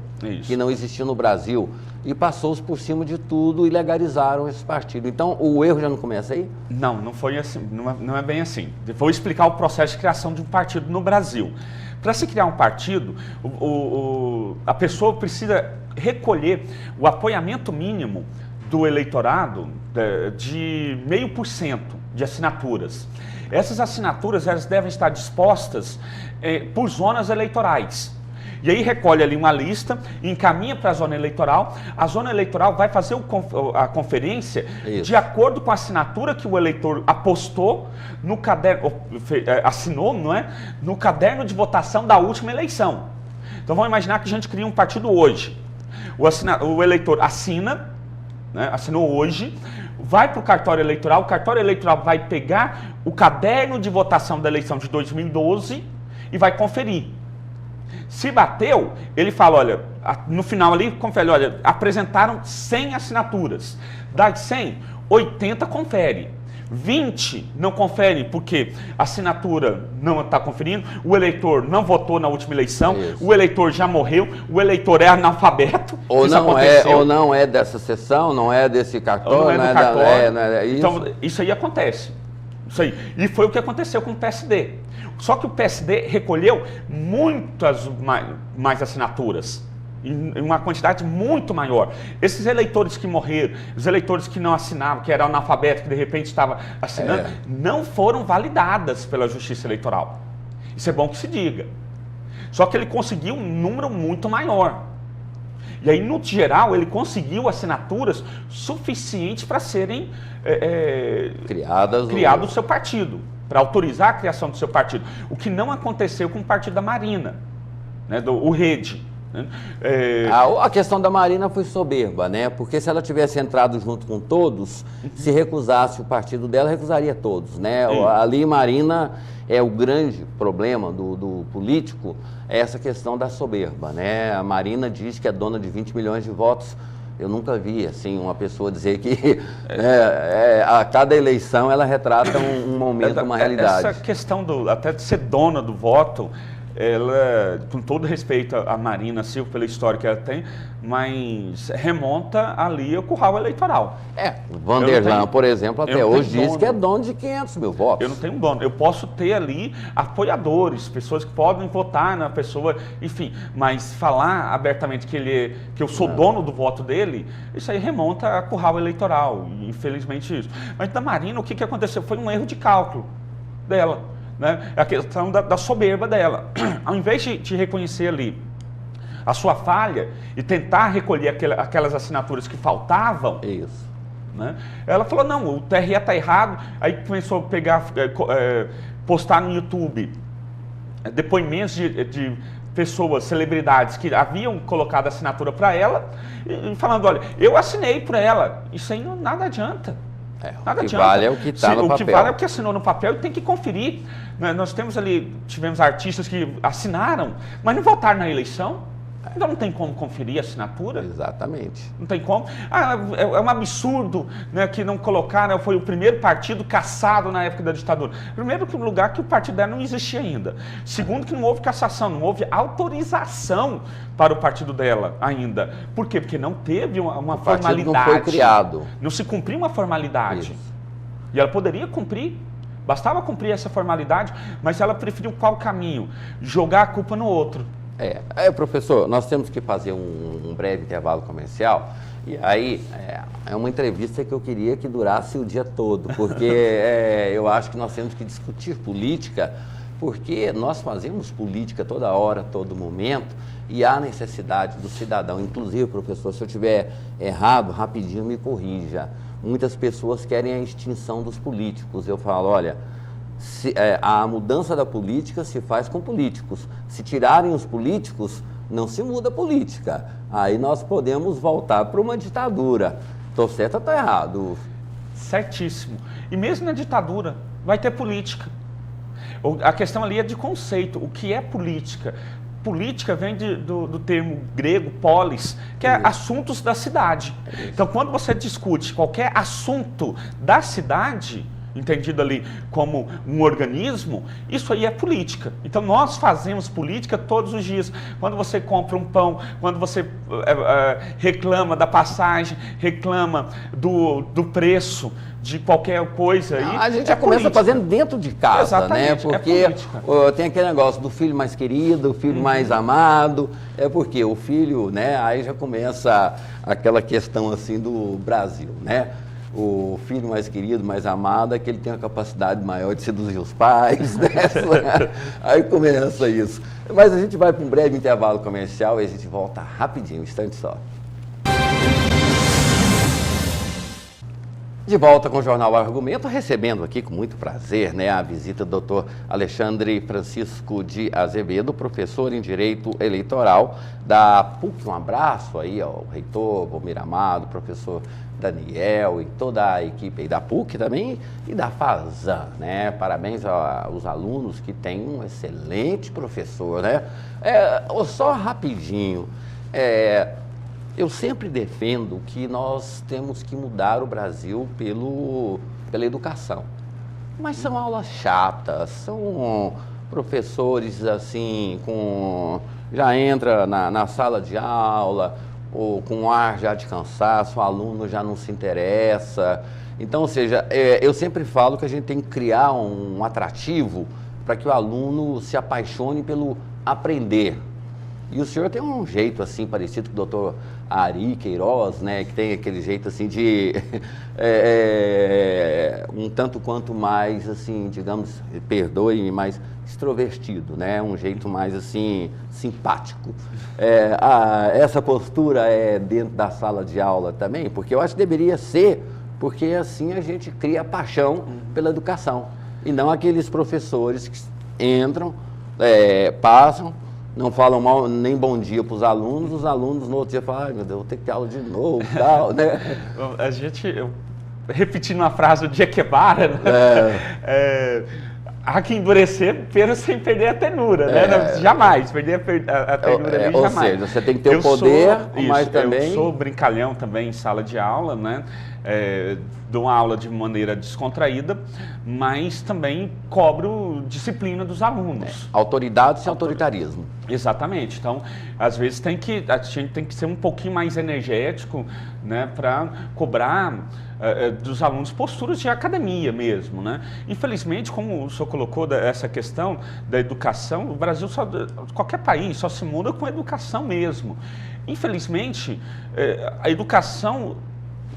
Speaker 1: que não existiam no Brasil, e passou-se por cima de tudo e legalizaram esse partido. Então, o erro já não começa aí?
Speaker 2: Não, não foi assim, não é bem assim. Vou explicar o processo de criação de um partido no Brasil. Para se criar um partido, a pessoa precisa recolher o apoiamento mínimo do eleitorado de 0,5% de assinaturas. Essas assinaturas elas devem estar dispostas por zonas eleitorais. E aí recolhe ali uma lista, encaminha para a zona eleitoral vai fazer a conferência de acordo com a assinatura que o eleitor apostou no caderno, assinou, não é? No caderno de votação da última eleição. Então vamos imaginar que a gente cria um partido hoje. O eleitor assina, né? Assinou hoje, vai para o cartório eleitoral vai pegar o caderno de votação da eleição de 2012 e vai conferir. Se bateu, ele fala, olha, no final ali, confere, olha, apresentaram 100 assinaturas. Das 100, 80 confere. 20 não confere porque a assinatura não está conferindo, o eleitor não votou na última eleição, o eleitor já morreu, o eleitor é analfabeto.
Speaker 1: Ou não é dessa sessão, não é desse cartório,
Speaker 2: não é do cartório. Isso. Então, isso aí acontece. Isso aí. E foi o que aconteceu com o PSD. Só que o PSD recolheu muitas mais assinaturas, em uma quantidade muito maior. Esses eleitores que morreram, os eleitores que não assinavam, que eram analfabetos, que de repente estavam assinando, não foram validadas pela Justiça Eleitoral. Isso é bom que se diga. Só que ele conseguiu um número muito maior. E aí, no geral, ele conseguiu assinaturas suficientes para serem criado o seu partido, para autorizar a criação do seu partido. O que não aconteceu com o Partido da Marina, né, o Rede. Né?
Speaker 1: A questão da Marina foi soberba, né? Porque se ela tivesse entrado junto com todos, se recusasse o partido dela, recusaria todos, né? Ali, Marina, o grande problema do político é essa questão da soberba, né? A Marina diz que é dona de 20 milhões de votos. Eu nunca vi, assim, uma pessoa dizer que a cada eleição ela retrata um momento, uma realidade.
Speaker 2: Essa questão até de ser dona do voto, ela, com todo respeito à Marina Silva, pela história que ela tem, mas remonta ali ao curral eleitoral.
Speaker 1: O Vanderlan, por exemplo, até hoje diz que é dono de 500 mil votos.
Speaker 2: Eu não tenho dono. Eu posso ter ali apoiadores, pessoas que podem votar na pessoa, enfim, mas falar abertamente que eu sou dono do voto dele, isso aí remonta a curral eleitoral, infelizmente isso. Mas da Marina, o que aconteceu? Foi um erro de cálculo dela. Né? A questão da soberba dela. Ao invés de reconhecer ali a sua falha e tentar recolher aquelas assinaturas que faltavam, né? Ela falou, não, o TRE está errado. Aí começou a pegar, postar no YouTube depoimentos de pessoas, celebridades que haviam colocado assinatura para ela e falando, olha, eu assinei por ela. Isso aí nada adianta.
Speaker 1: O que vale é o que está no papel.
Speaker 2: O que vale é o que assinou no papel e tem que conferir. Nós tivemos artistas que assinaram, mas não votaram na eleição. Então não tem como conferir a assinatura.
Speaker 1: Exatamente.
Speaker 2: Não tem como. É um absurdo, né, que não colocaram, foi o primeiro partido cassado na época da ditadura. Primeiro lugar que o partido dela não existia ainda. Segundo que não houve cassação, não houve autorização para o partido dela ainda. Por quê? Porque não teve uma formalidade.
Speaker 1: Não foi criado.
Speaker 2: Não se cumpriu uma formalidade. Isso. E ela poderia cumprir. Bastava cumprir essa formalidade, mas ela preferiu qual caminho? Jogar a culpa no outro.
Speaker 1: Professor, nós temos que fazer um breve intervalo comercial. E aí, é uma entrevista que eu queria que durasse o dia todo, porque eu acho que nós temos que discutir política, porque nós fazemos política toda hora, todo momento, e há necessidade do cidadão. Inclusive, professor, se eu estiver errado, rapidinho me corrija. Muitas pessoas querem a extinção dos políticos. Eu falo, olha, a mudança da política se faz com políticos. Se tirarem os políticos, não se muda a política. Aí nós podemos voltar para uma ditadura. Estou certo ou estou errado?
Speaker 2: Certíssimo. E mesmo na ditadura, vai ter política. A questão ali é de conceito. O que é política? Política vem do termo grego, polis, que é assuntos da cidade. Então, quando você discute qualquer assunto da cidade, entendido ali como um organismo, isso aí é política. Então, nós fazemos política todos os dias. Quando você compra um pão, quando você reclama da passagem, reclama do preço de qualquer coisa aí.
Speaker 1: A gente já começa fazendo dentro de casa. Exatamente, né? Porque tem aquele negócio do filho mais querido, o filho mais amado. É porque o filho, né? Aí já começa aquela questão assim do Brasil, né? O filho mais querido, mais amado, é que ele tem uma capacidade maior de seduzir os pais, né? Aí começa isso. Mas a gente vai para um breve intervalo comercial e a gente volta rapidinho, um instante só. De volta com o Jornal Argumento, recebendo aqui com muito prazer, né, a visita do Dr. Alexandre Francisco de Azevedo, professor em Direito Eleitoral da PUC. Um abraço aí ao reitor Valmir Amado, professor Daniel e toda a equipe aí da PUC também e da FASAN, né? Parabéns aos alunos que têm um excelente professor, né? Só rapidinho, eu sempre defendo que nós temos que mudar o Brasil pela educação. Mas são aulas chatas, são professores assim, já entra na sala de aula, ou com ar já de cansaço, o aluno já não se interessa. Então, ou seja, eu sempre falo que a gente tem que criar um atrativo para que o aluno se apaixone pelo aprender. E o senhor tem um jeito assim parecido com o doutor Ari Queiroz, né? Que tem aquele jeito assim de um tanto quanto mais assim, digamos, perdoe-me, mais extrovertido, né? Um jeito mais assim simpático. Essa postura é dentro da sala de aula também, porque eu acho que deveria ser, porque assim a gente cria paixão pela educação e não aqueles professores que entram, passam, não falam mal nem bom dia para os alunos no outro dia falam, ai meu Deus, vou ter que ter aula de novo e tal, né?
Speaker 2: Repetindo a frase do Che Guevara, né? Há que endurecer pera sem perder a ternura, né? Jamais, perder a ternura ali,
Speaker 1: ou
Speaker 2: jamais.
Speaker 1: Seja, você tem que ter o poder, mas também...
Speaker 2: Eu sou brincalhão também em sala de aula, né? Dou uma aula de maneira descontraída, mas também cobro disciplina dos alunos.
Speaker 1: Autoridade sem autoritarismo.
Speaker 2: Exatamente. Então, às vezes a gente tem que ser um pouquinho mais energético, né, para cobrar dos alunos posturas de academia mesmo, né? Infelizmente, como o senhor colocou essa questão da educação, o Brasil qualquer país só se muda com a educação mesmo. Infelizmente, a educação,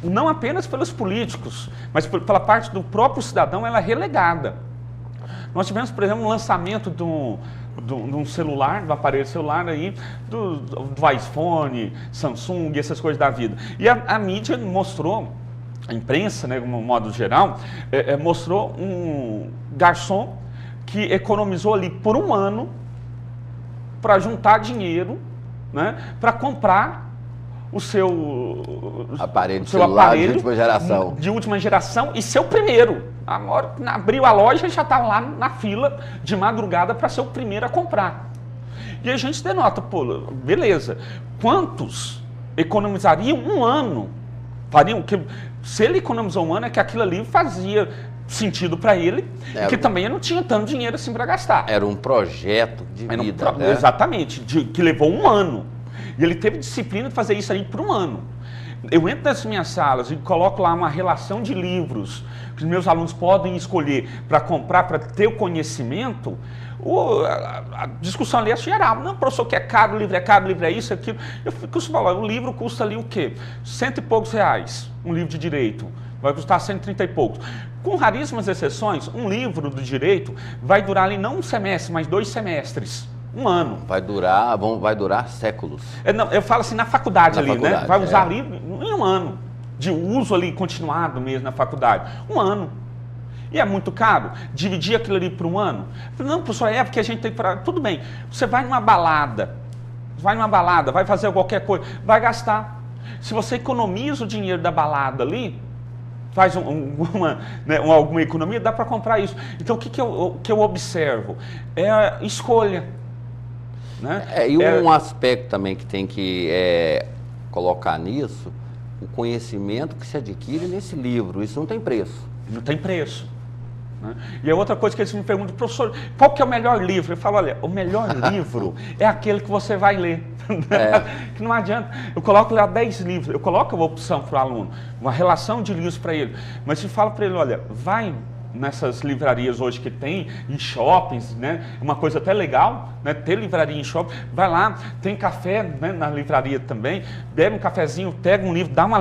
Speaker 2: não apenas pelos políticos, mas pela parte do próprio cidadão, ela é relegada. Nós tivemos, por exemplo, um lançamento de um celular, do aparelho celular aí, do iPhone, Samsung, essas coisas da vida. E a mídia mostrou, a imprensa, né, de um modo geral, mostrou um garçom que economizou ali por um ano para juntar dinheiro, né, para comprar o seu
Speaker 1: aparelho celular de última geração.
Speaker 2: De última geração e ser o primeiro. Agora, abriu a loja e já estava lá na fila de madrugada para ser o primeiro a comprar. E a gente denota, pô, beleza, quantos economizariam um ano? Fariam que, se ele economizou um ano, é que aquilo ali fazia sentido para ele, e que também não tinha tanto dinheiro assim para gastar.
Speaker 1: Era um projeto de vida. Né?
Speaker 2: Exatamente, que levou um ano. E ele teve disciplina de fazer isso aí por um ano. Eu entro nas minhas salas e coloco lá uma relação de livros que os meus alunos podem escolher para comprar, para ter o conhecimento. A discussão ali é geral. Não, professor, que é caro, o livro é isso, aquilo. Eu fico falando, o livro custa ali o quê? R$100 e poucos, um livro de direito. Vai custar 130 e poucos. Com raríssimas exceções, um livro do direito vai durar ali não um semestre, mas 2 semestres. Um ano.
Speaker 1: Vai durar séculos.
Speaker 2: Não, eu falo assim, na faculdade, né? Vai usar ali em um ano. De uso ali continuado mesmo na faculdade. Um ano. E é muito caro? Dividir aquilo ali por um ano? Não, professor, porque a gente tem para... Tudo bem. Você vai numa balada, vai fazer qualquer coisa, vai gastar. Se você economiza o dinheiro da balada ali, faz alguma economia, dá para comprar isso. Então, o que eu observo? É a escolha. Né?
Speaker 1: Um aspecto também que tem que colocar nisso, o conhecimento que se adquire nesse livro, isso não tem preço.
Speaker 2: Não tem preço. Né? E a outra coisa que eles me perguntam, professor, qual que é o melhor livro? Eu falo, olha, o melhor livro é aquele que você vai ler. Que não adianta. Eu coloco lá 10 livros, eu coloco a opção para o aluno, uma relação de livros para ele. Mas eu falo para ele, olha, vai nessas livrarias hoje que tem, em shoppings, né? Uma coisa até legal, né? Ter livraria em shopping, vai lá, tem café, né, na livraria também, bebe um cafezinho, pega um livro, dá uma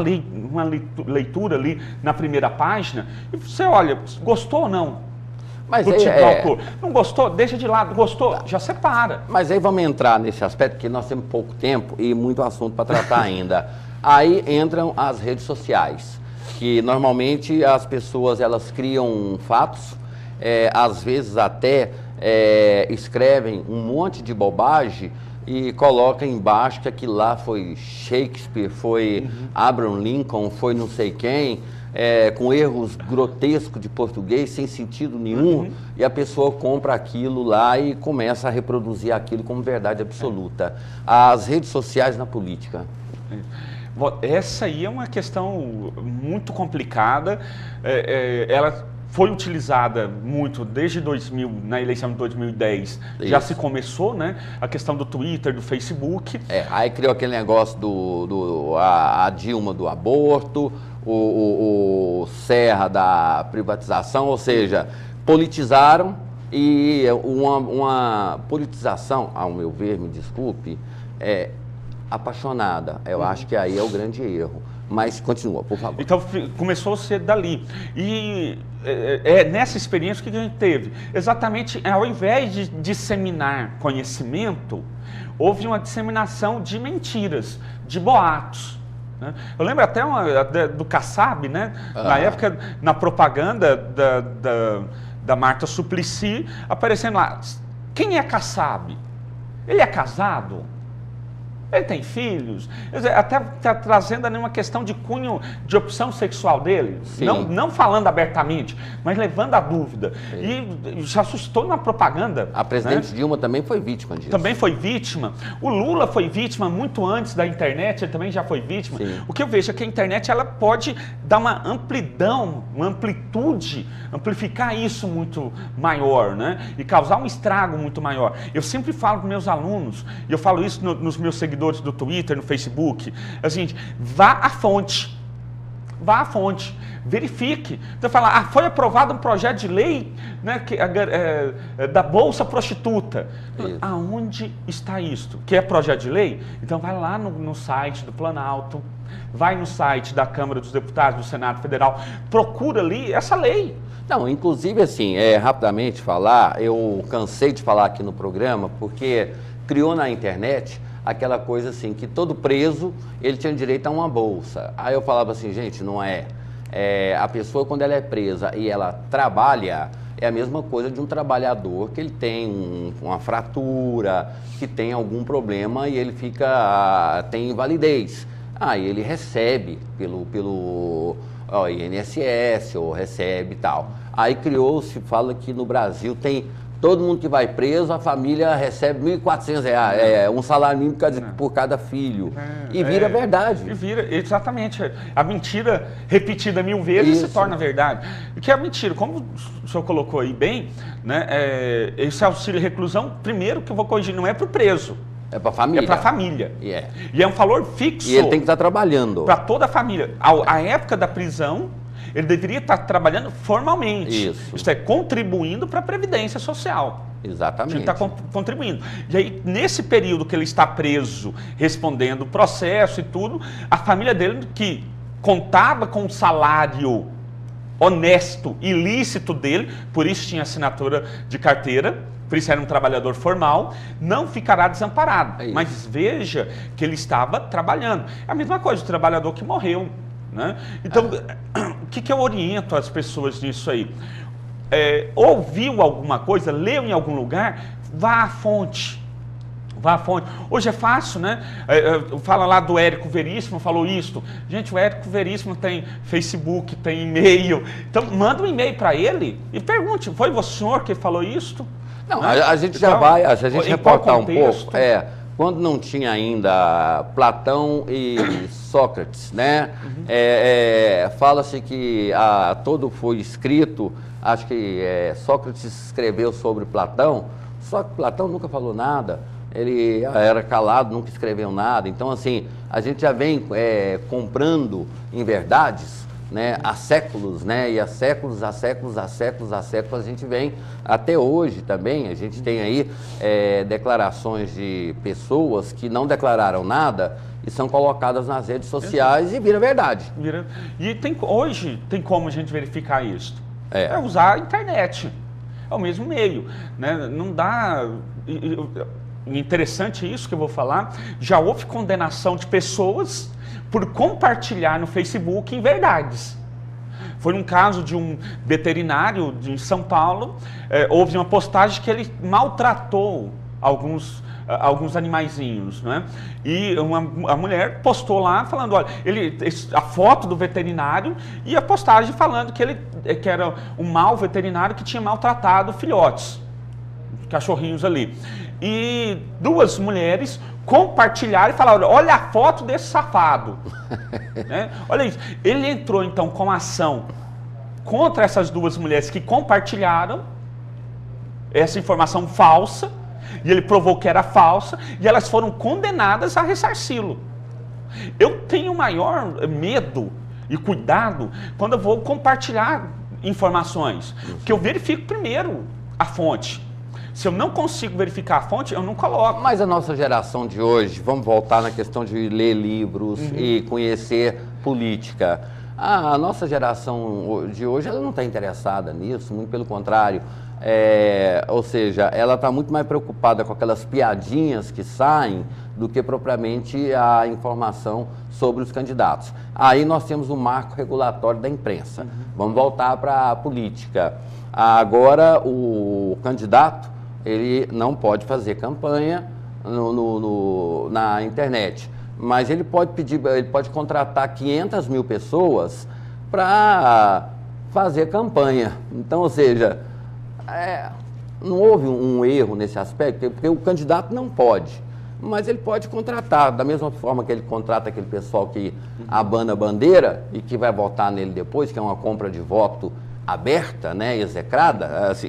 Speaker 2: leitura ali na primeira página, e você olha, gostou ou não?
Speaker 1: Mas
Speaker 2: não gostou? Deixa de lado. Gostou? Já separa.
Speaker 1: Mas aí vamos entrar nesse aspecto, que nós temos pouco tempo e muito assunto para tratar ainda. Aí entram as redes sociais, que normalmente as pessoas elas criam fatos, às vezes até escrevem um monte de bobagem e colocam embaixo que aquilo lá foi Shakespeare, foi Abraham Lincoln, foi não sei quem, com erros grotescos de português, sem sentido nenhum, e a pessoa compra aquilo lá e começa a reproduzir aquilo como verdade absoluta. As redes sociais na política.
Speaker 2: Essa aí é uma questão muito complicada, ela foi utilizada muito desde 2000, na eleição de 2010, já se começou, né, a questão do Twitter, do Facebook.
Speaker 1: Aí criou aquele negócio a Dilma do aborto, o Serra da privatização, ou seja, politizaram, e uma politização, ao meu ver, me desculpe, apaixonada. Eu acho que aí é o grande erro. Mas continua, por favor.
Speaker 2: Então começou a ser dali. E é nessa experiência que a gente teve. Exatamente, ao invés de disseminar conhecimento, houve uma disseminação de mentiras, de boatos. Né? Eu lembro até do Kassab, né? Na época, na propaganda da Marta Suplicy, aparecendo lá, quem é Kassab? Ele é casado? Ele tem filhos? Até está trazendo ali uma questão de cunho de opção sexual dele. Não falando abertamente, mas levando a dúvida. E já assustou na propaganda.
Speaker 1: A presidente Dilma também foi vítima disso.
Speaker 2: Também foi vítima. O Lula foi vítima muito antes da internet, ele também já foi vítima. Sim. O que eu vejo é que a internet ela pode dar uma amplidão, uma amplitude, amplificar isso muito maior, né? E causar um estrago muito maior. Eu sempre falo para meus alunos, e eu falo isso nos meus seguidores do Twitter, no Facebook, é o seguinte, vá à fonte, verifique. Então fala, foi aprovado um projeto de lei, né, da Bolsa Prostituta. Isso. Aonde está isto? Que é projeto de lei? Então vai lá no site do Planalto, vai no site da Câmara dos Deputados, do Senado Federal, procura ali essa lei.
Speaker 1: Não, inclusive assim, rapidamente falar, eu cansei de falar aqui no programa, porque criou na internet aquela coisa assim, que todo preso, ele tinha direito a uma bolsa. Aí eu falava assim, gente, não é. A pessoa, quando ela é presa e ela trabalha, é a mesma coisa de um trabalhador que ele tem uma fratura, que tem algum problema e ele tem invalidez. Aí ele recebe pelo INSS ou recebe e tal. Aí criou-se, fala que no Brasil tem... Todo mundo que vai preso, a família recebe R$ 1.400, um salário mínimo por cada filho. E vira verdade. E vira,
Speaker 2: exatamente. A mentira repetida 1000 vezes se torna verdade. O que é a mentira? Como o senhor colocou aí bem, né, esse auxílio reclusão, primeiro que eu vou corrigir, não é para o preso.
Speaker 1: É para a família.
Speaker 2: É para a família. E é um valor fixo.
Speaker 1: E ele tem que estar trabalhando.
Speaker 2: Para toda a família. A época da prisão, ele deveria estar trabalhando formalmente. Isto é, contribuindo para a Previdência Social.
Speaker 1: Exatamente.
Speaker 2: Ele está contribuindo. E aí, nesse período que ele está preso, respondendo o processo e tudo, a família dele, que contava com o salário honesto, ilícito dele, por isso tinha assinatura de carteira, por isso era um trabalhador formal, não ficará desamparado. Mas veja que ele estava trabalhando. É a mesma coisa, o trabalhador que morreu. Né? Então, o que eu oriento as pessoas nisso aí? Ouviu alguma coisa, leu em algum lugar, vá à fonte. Hoje é fácil, né? Fala lá do Érico Veríssimo, falou isso. Gente, o Érico Veríssimo tem Facebook, tem e-mail. Então, manda um e-mail para ele e pergunte, foi o senhor que falou isso?
Speaker 1: Não, né? a gente já vai, se a gente reportar um pouco, quando não tinha ainda Platão e Sócrates, né? Fala-se que todo foi escrito, acho que Sócrates escreveu sobre Platão, só que Platão nunca falou nada, ele era calado, nunca escreveu nada. Então, assim, a gente já vem comprando em verdades, né, há séculos, né, e há séculos, a gente vem até hoje também. A gente tem aí declarações de pessoas que não declararam nada e são colocadas nas redes sociais e vira verdade.
Speaker 2: E hoje tem como a gente verificar isso? É usar a internet, é o mesmo meio, né? Não dá... Interessante isso que eu vou falar, já houve condenação de pessoas por compartilhar no Facebook inverdades. Foi um caso de um veterinário de São Paulo, houve uma postagem que ele maltratou alguns animaizinhos, né? E a mulher postou lá falando, olha, a foto do veterinário e a postagem falando que era um mau veterinário que tinha maltratado filhotes, cachorrinhos ali. E 2 mulheres compartilharam e falaram, olha a foto desse safado. Né? Olha isso. Ele entrou então com ação contra essas 2 mulheres que compartilharam essa informação falsa, e ele provou que era falsa, e elas foram condenadas a ressarci-lo. Eu tenho maior medo e cuidado quando eu vou compartilhar informações, porque eu verifico primeiro a fonte. Se eu não consigo verificar a fonte, eu não coloco.
Speaker 1: Mas a nossa geração de hoje, vamos voltar na questão de ler livros e conhecer política. A nossa geração de hoje, ela não está interessada nisso, muito pelo contrário. Ou seja, ela está muito mais preocupada com aquelas piadinhas que saem do que propriamente a informação sobre os candidatos. Aí nós temos o marco regulatório da imprensa. Vamos voltar para a política. Agora, o candidato, ele não pode fazer campanha na internet, mas ele pode contratar 500 mil pessoas para fazer campanha. Então, ou seja, não houve um erro nesse aspecto, porque o candidato não pode, mas ele pode contratar, da mesma forma que ele contrata aquele pessoal que abana a bandeira e que vai votar nele depois, que é uma compra de voto aberta, né, execrada, assim,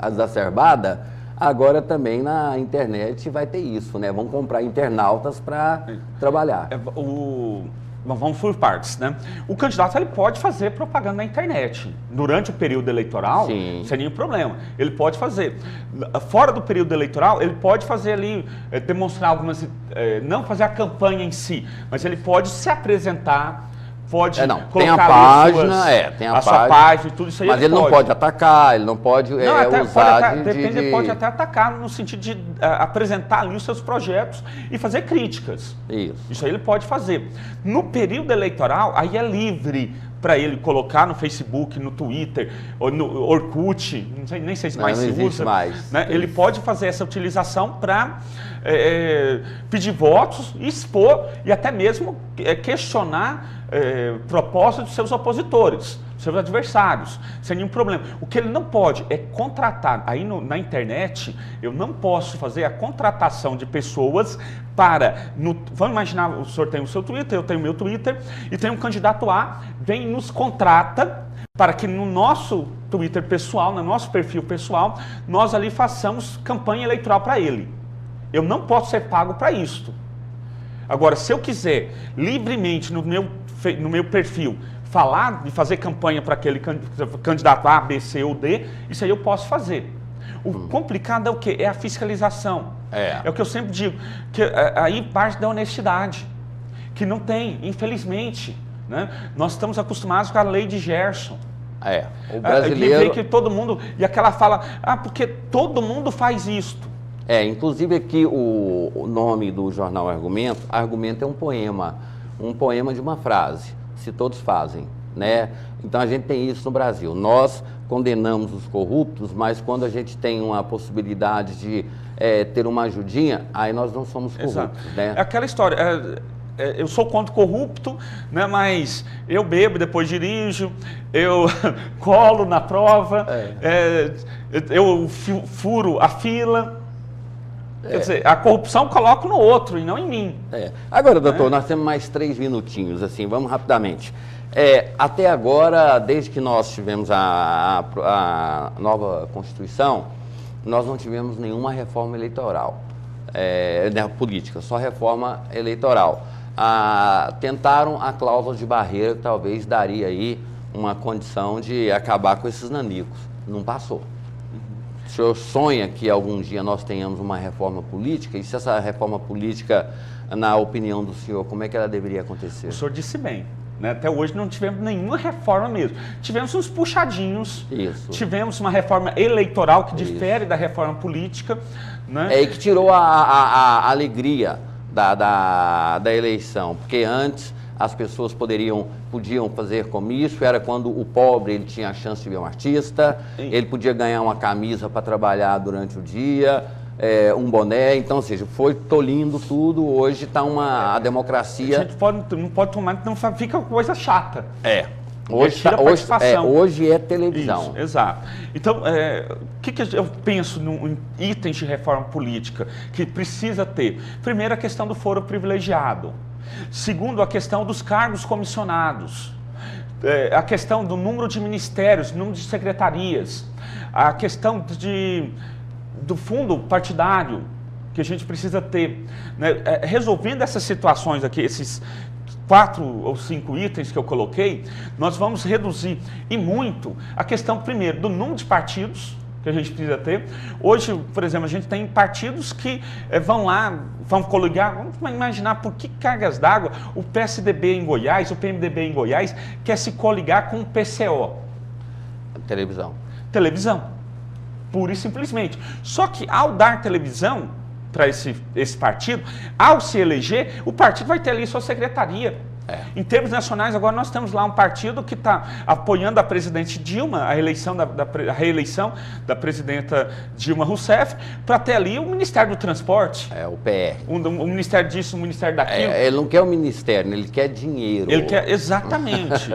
Speaker 1: exacerbada. Agora também na internet vai ter isso, né? Vão comprar internautas para trabalhar.
Speaker 2: Vamos por partes, né? O candidato ele pode fazer propaganda na internet. Durante o período eleitoral, sem nenhum problema. Ele pode fazer. Fora do período eleitoral, ele pode fazer ali, demonstrar algumas... não fazer a campanha em si, mas ele pode se apresentar, pode colocar
Speaker 1: tem a página, tem a
Speaker 2: sua página e tudo isso aí.
Speaker 1: Mas ele não pode atacar, ele não pode usar
Speaker 2: Ele pode até atacar no sentido de apresentar ali os seus projetos e fazer críticas. Isso aí ele pode fazer. No período eleitoral, aí é livre para ele colocar no Facebook, no Twitter, ou no Orkut, nem sei se mais se usa. Né? Ele pode fazer essa utilização para pedir votos, expor e até mesmo questionar propostas dos seus opositores, seus adversários, sem nenhum problema. O que ele não pode é contratar. Aí na internet, eu não posso fazer a contratação de pessoas para... vamos imaginar, o senhor tem o seu Twitter, eu tenho o meu Twitter, e tem um candidato A, vem e nos contrata para que no nosso Twitter pessoal, no nosso perfil pessoal, nós ali façamos campanha eleitoral para ele. Eu não posso ser pago para isto. Agora, se eu quiser livremente no meu perfil falar e fazer campanha para aquele candidato A, B, C ou D, isso aí eu posso fazer. O complicado é o quê? É a fiscalização. É o que eu sempre digo, que aí parte da honestidade, que não tem, infelizmente. Né? Nós estamos acostumados com a lei de Gerson.
Speaker 1: O brasileiro...
Speaker 2: que todo mundo... E aquela fala, porque todo mundo faz isto.
Speaker 1: Inclusive aqui o nome do jornal Argumento é um poema de uma frase, se todos fazem, né? Então a gente tem isso no Brasil, nós condenamos os corruptos, mas quando a gente tem uma possibilidade de ter uma ajudinha, aí nós não somos corruptos, né?
Speaker 2: É aquela história, eu sou contra o corrupto, né, mas eu bebo, depois dirijo, eu colo na prova, eu furo a fila. Quer dizer, a corrupção coloco no outro e não em mim.
Speaker 1: Agora, doutor, nós temos mais 3 minutinhos, assim, vamos rapidamente. Até agora, desde que nós tivemos a nova Constituição, nós não tivemos nenhuma reforma eleitoral, política, só reforma eleitoral. Tentaram a cláusula de barreira, que talvez daria aí uma condição de acabar com esses nanicos. Não passou. O senhor sonha que algum dia nós tenhamos uma reforma política? E se essa reforma política, na opinião do senhor, como é que ela deveria acontecer?
Speaker 2: O senhor disse bem, né? Até hoje não tivemos nenhuma reforma mesmo. Tivemos uns puxadinhos, tivemos uma reforma eleitoral que difere da reforma política. Né?
Speaker 1: E que tirou a alegria da eleição, porque antes as pessoas podiam fazer comício, era quando o pobre ele tinha a chance de ver um artista, ele podia ganhar uma camisa para trabalhar durante o dia, um boné, então, ou seja, foi tolindo tudo, hoje está a democracia...
Speaker 2: A gente não pode tomar, não fica coisa chata.
Speaker 1: Hoje é televisão.
Speaker 2: Isso, exato. Então, o que eu penso em itens de reforma política que precisa ter? Primeiro, a questão do foro privilegiado. Segundo, a questão dos cargos comissionados, a questão do número de ministérios, número de secretarias, a questão do fundo partidário que a gente precisa ter. Né? Resolvendo essas situações aqui, esses 4 ou 5 itens que eu coloquei, nós vamos reduzir e muito a questão, primeiro, do número de partidos, que a gente precisa ter. Hoje, por exemplo, a gente tem partidos que vão lá, vão coligar, vamos imaginar por que cargas d'água o PSDB em Goiás, o PMDB em Goiás, quer se coligar com o PCO.
Speaker 1: Televisão.
Speaker 2: Televisão, pura e simplesmente. Só que ao dar televisão para esse partido, ao se eleger, o partido vai ter ali sua secretaria. Em termos nacionais, agora nós temos lá um partido que está apoiando a presidente Dilma, a reeleição da presidenta Dilma Rousseff, para ter ali o Ministério do Transporte.
Speaker 1: O PR.
Speaker 2: O Ministério disso, o Ministério daquilo.
Speaker 1: Ele não quer o Ministério, ele quer dinheiro.
Speaker 2: Ele quer, exatamente.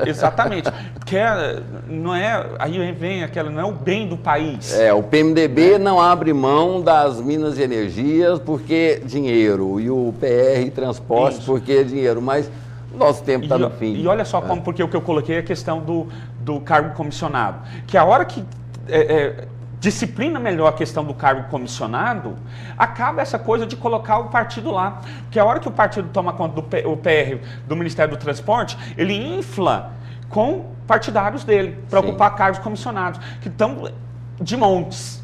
Speaker 2: Quer, não é, aí vem aquela, não é o bem do país.
Speaker 1: O PMDB não abre mão das Minas e Energias porque dinheiro, e o PR Transporte porque dinheiro, mas nosso tempo está no fim.
Speaker 2: E olha só como, porque o que eu coloquei é a questão do cargo comissionado. Que a hora que disciplina melhor a questão do cargo comissionado, acaba essa coisa de colocar o partido lá. Porque a hora que o partido toma conta do PR, do Ministério do Transporte, ele infla com partidários dele, para ocupar cargos comissionados, que estão de montes.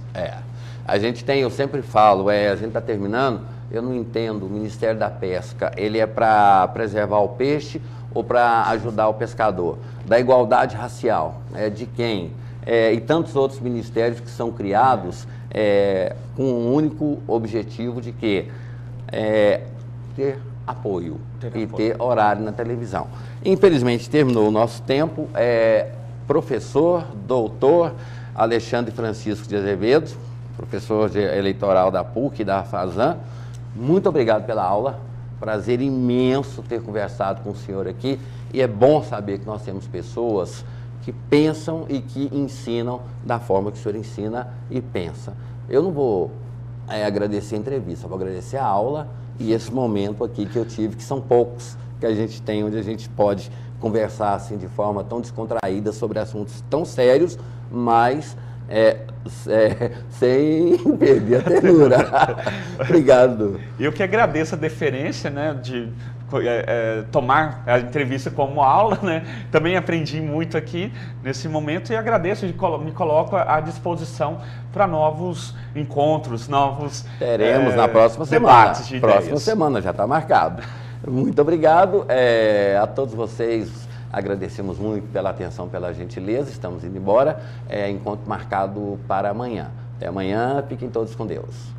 Speaker 1: A gente tem, eu sempre falo, a gente está terminando. Eu não entendo, o Ministério da Pesca, ele é para preservar o peixe ou para ajudar o pescador? Da igualdade racial, de quem? E tantos outros ministérios que são criados com um único objetivo de que? Ter apoio ter horário na televisão. Infelizmente terminou o nosso tempo. Professor, doutor Alexandre Francisco de Azevedo, professor eleitoral da PUC e da FASAN, muito obrigado pela aula, prazer imenso ter conversado com o senhor aqui, e é bom saber que nós temos pessoas que pensam e que ensinam da forma que o senhor ensina e pensa. Eu não vou agradecer a entrevista, vou agradecer a aula e esse momento aqui que eu tive, que são poucos que a gente tem, onde a gente pode conversar assim de forma tão descontraída sobre assuntos tão sérios, mas sem perder a ternura. Obrigado.
Speaker 2: Eu que agradeço a deferência, né, de tomar a entrevista como aula, né? Também aprendi muito aqui nesse momento e agradeço, me coloco à disposição para novos encontros, novos
Speaker 1: teremos na próxima
Speaker 2: debates
Speaker 1: semana.
Speaker 2: De
Speaker 1: próxima
Speaker 2: ideias.
Speaker 1: Semana já está marcado. Muito obrigado a todos vocês. Agradecemos muito pela atenção, pela gentileza. Estamos indo embora. Encontro marcado para amanhã. Até amanhã. Fiquem todos com Deus.